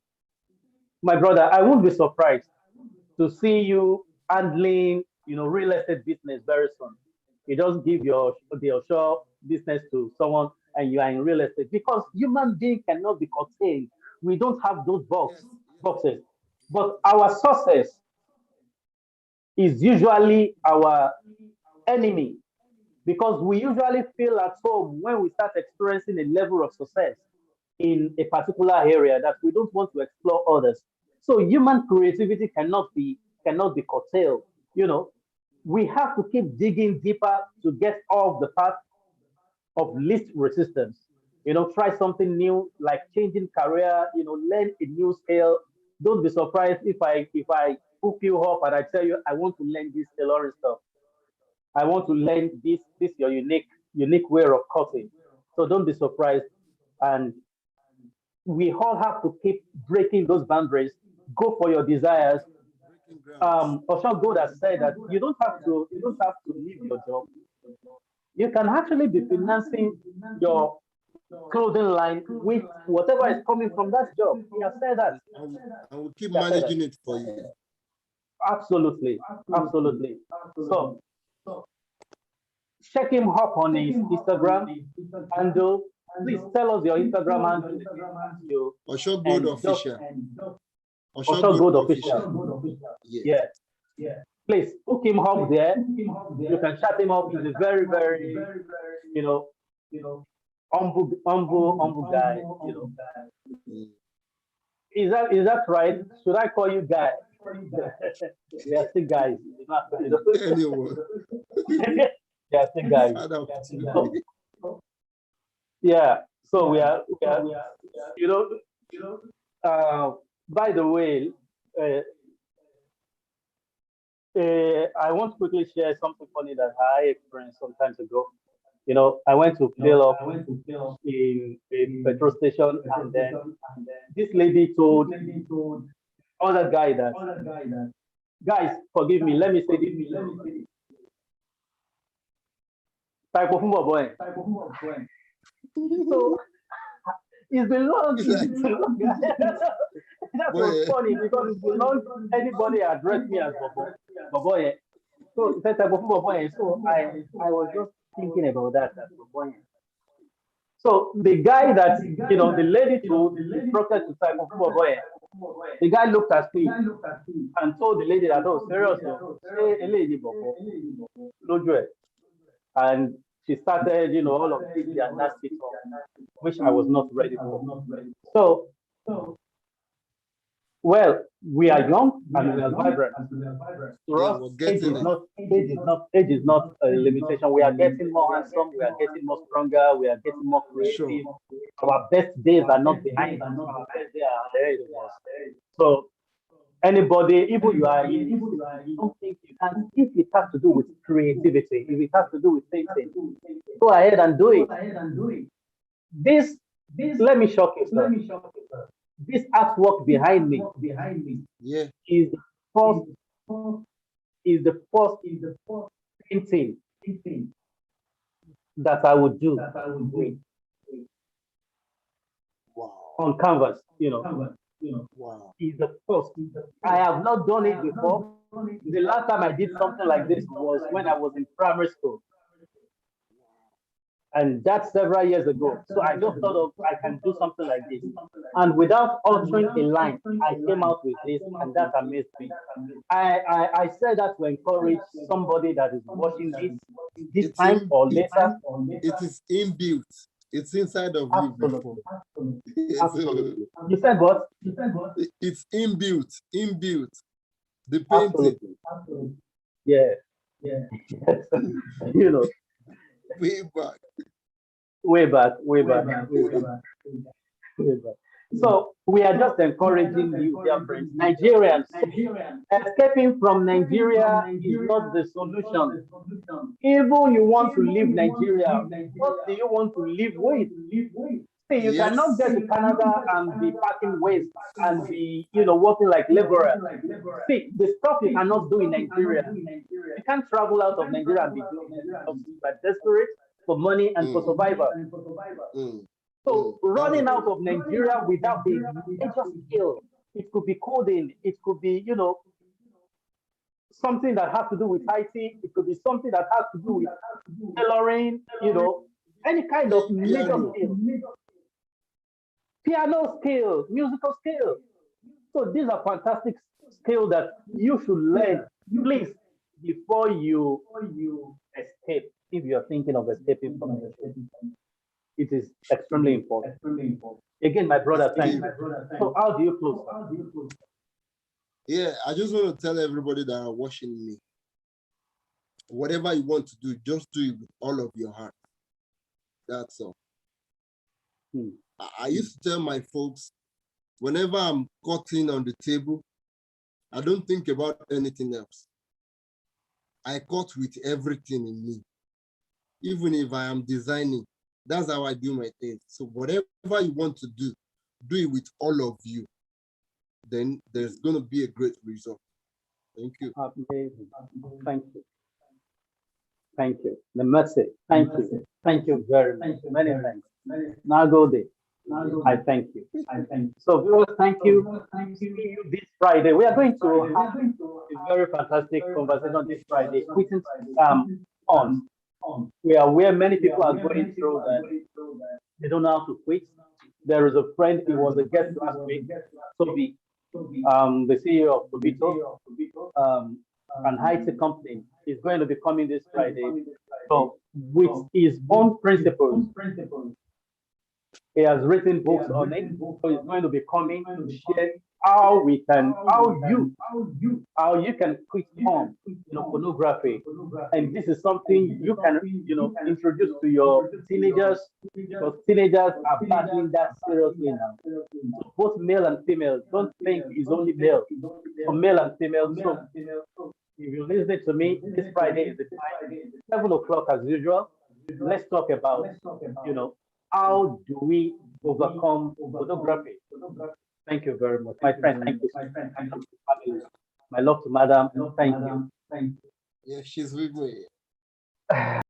my brother, I won't be surprised to see you handling, real estate business very soon. You just give the offshore business to someone and you are in real estate because human being cannot be contained. We don't have those Yes, yes, boxes. But our success is usually our enemy because we usually feel at home when we start experiencing a level of success in a particular area that we don't want to explore others. So human creativity cannot be curtailed. You know, we have to keep digging deeper to get off the path of least resistance. Try something new like changing career. Learn a new skill. Don't be surprised if I hook you up and I tell you I want to learn this tailoring stuff. I want to learn this your unique way of cutting. So don't be surprised. And we all have to keep breaking those boundaries. Go for your desires. breaking grounds. Osho God has said that you don't have to leave your job. You can actually be financing your clothing line with whatever is coming from that job. He has said that. I will keep He has said that. managing it for you. Absolutely, absolutely. So check him up on his Instagram handle. Please tell us your Instagram handle again you Osho Good and just Official. Osho also Good good Official. official. Yes. Yeah. Please hook him up there. You can chat him up. He's a very, very, you know, humble guy. Mm. Is that right? Should I call you guy? We are still guys. Anyone. We are still guys. Add up to So, me. yeah. So we are you know, uh, by the way, uh, I want to quickly share something funny that I experienced some time ago. I went to fill up in a petrol station, and then this lady told other guy that, guys, forgive me, let me say this. Type of boy. So it's been long. It's It's like, been long. That was boy, funny because it's been long. Anybody addressed me as Bobo. Bobo. So it's a type of boy. So I was just thinking about that as Bobo. So the guy that the lady told instructed to type of boy. The guy looked at me and told the lady that, oh, seriously, say a lady Bobo, lójú ẹ̀. And she started, all of this their nasty talk, which I was not ready for. So, well, we are young and we are vibrant. To yeah, us, we're age getting is it. not age is not a limitation. We are getting more handsome. We are getting more stronger. We are getting more Sure. creative. Our best days are not behind us. Our best days are ahead of us. So anybody, even you are in, don't think you can. If it has to do with creativity, if it has to do with thinking, go ahead and do it. This, let me shock you, sir. This artwork behind me Yeah. is the first is the first painting that I would do Wow. on canvas. Wow. Is the first. I have not done it before. The last time I did something like this was when I was in primary school, and that's several years ago. So I just thought of I can do something like this, and without altering a line, I came out with this, and that amazed me. I said that to encourage somebody that is watching this It's time in or later. it is inbuilt. It's inside of you before. Absolutely, So absolutely. You said what? it's inbuilt. The painting Absolutely. Yeah. You know, way back. way back, way back, way back, way back. So we are just encouraging you, dear friends, Nigerians. Escaping from Nigeria is not the solution. Even you want to leave Nigeria, what do you want to live with? See, you cannot Yes. get to Canada and be packing waste and be, working like laborer. See, the stuff you cannot do in Nigeria, you can't travel out of Nigeria and be doing it because you are desperate for money and for Mm, survival. mm, So That's running a out of Nigeria without a major skill, it could be coding, it could be, something that has to do with IT, it could be something that has to do with tailoring, any kind of playing major piano. skill, piano skill, musical skill. So these are fantastic skills that you should learn, please, before you escape. If you're thinking of escaping from Nigeria, it is extremely important. Again, my It's brother, thank key. you. So how do you close, sir? Yeah, I just want to tell everybody that are watching me, whatever you want to do, just do it with all of your heart. That's all. Hmm. I used to tell my folks, whenever I'm cutting on the table, I don't think about anything else. I cut with everything in me. Even if I am designing, that's how I do my things. So whatever you want to do it with all of you. Then there's going to be a great result. Thank you. Amazing. Thank you. Thank you. The mercy. Thank you. Thank you very much. Many thanks. Now go there. I thank you. So viewers, thank you. See you this Friday. We are going to have a very fantastic conversation this Friday. Quitting on. We are where many people are going through that they don't know how to quit. There is a friend, he was a guest last week, Toby, the CEO of Tobito, an IT company, is going to be coming this Friday. So, with his own principles, he has written books on it. So he's going to be coming to share how you can quit porn, pornography. And this is something you can, introduce to your teenagers because teenagers are battling that seriously now. So both male and female, don't think it's only male. For male and female, so if you listen to me, this Friday is the time, 7 o'clock as usual. Let's talk about, how do we overcome photography? Thank you very much, my friend. Thank you. My love to family. My love to madam. Thank you. Yeah, she's with me.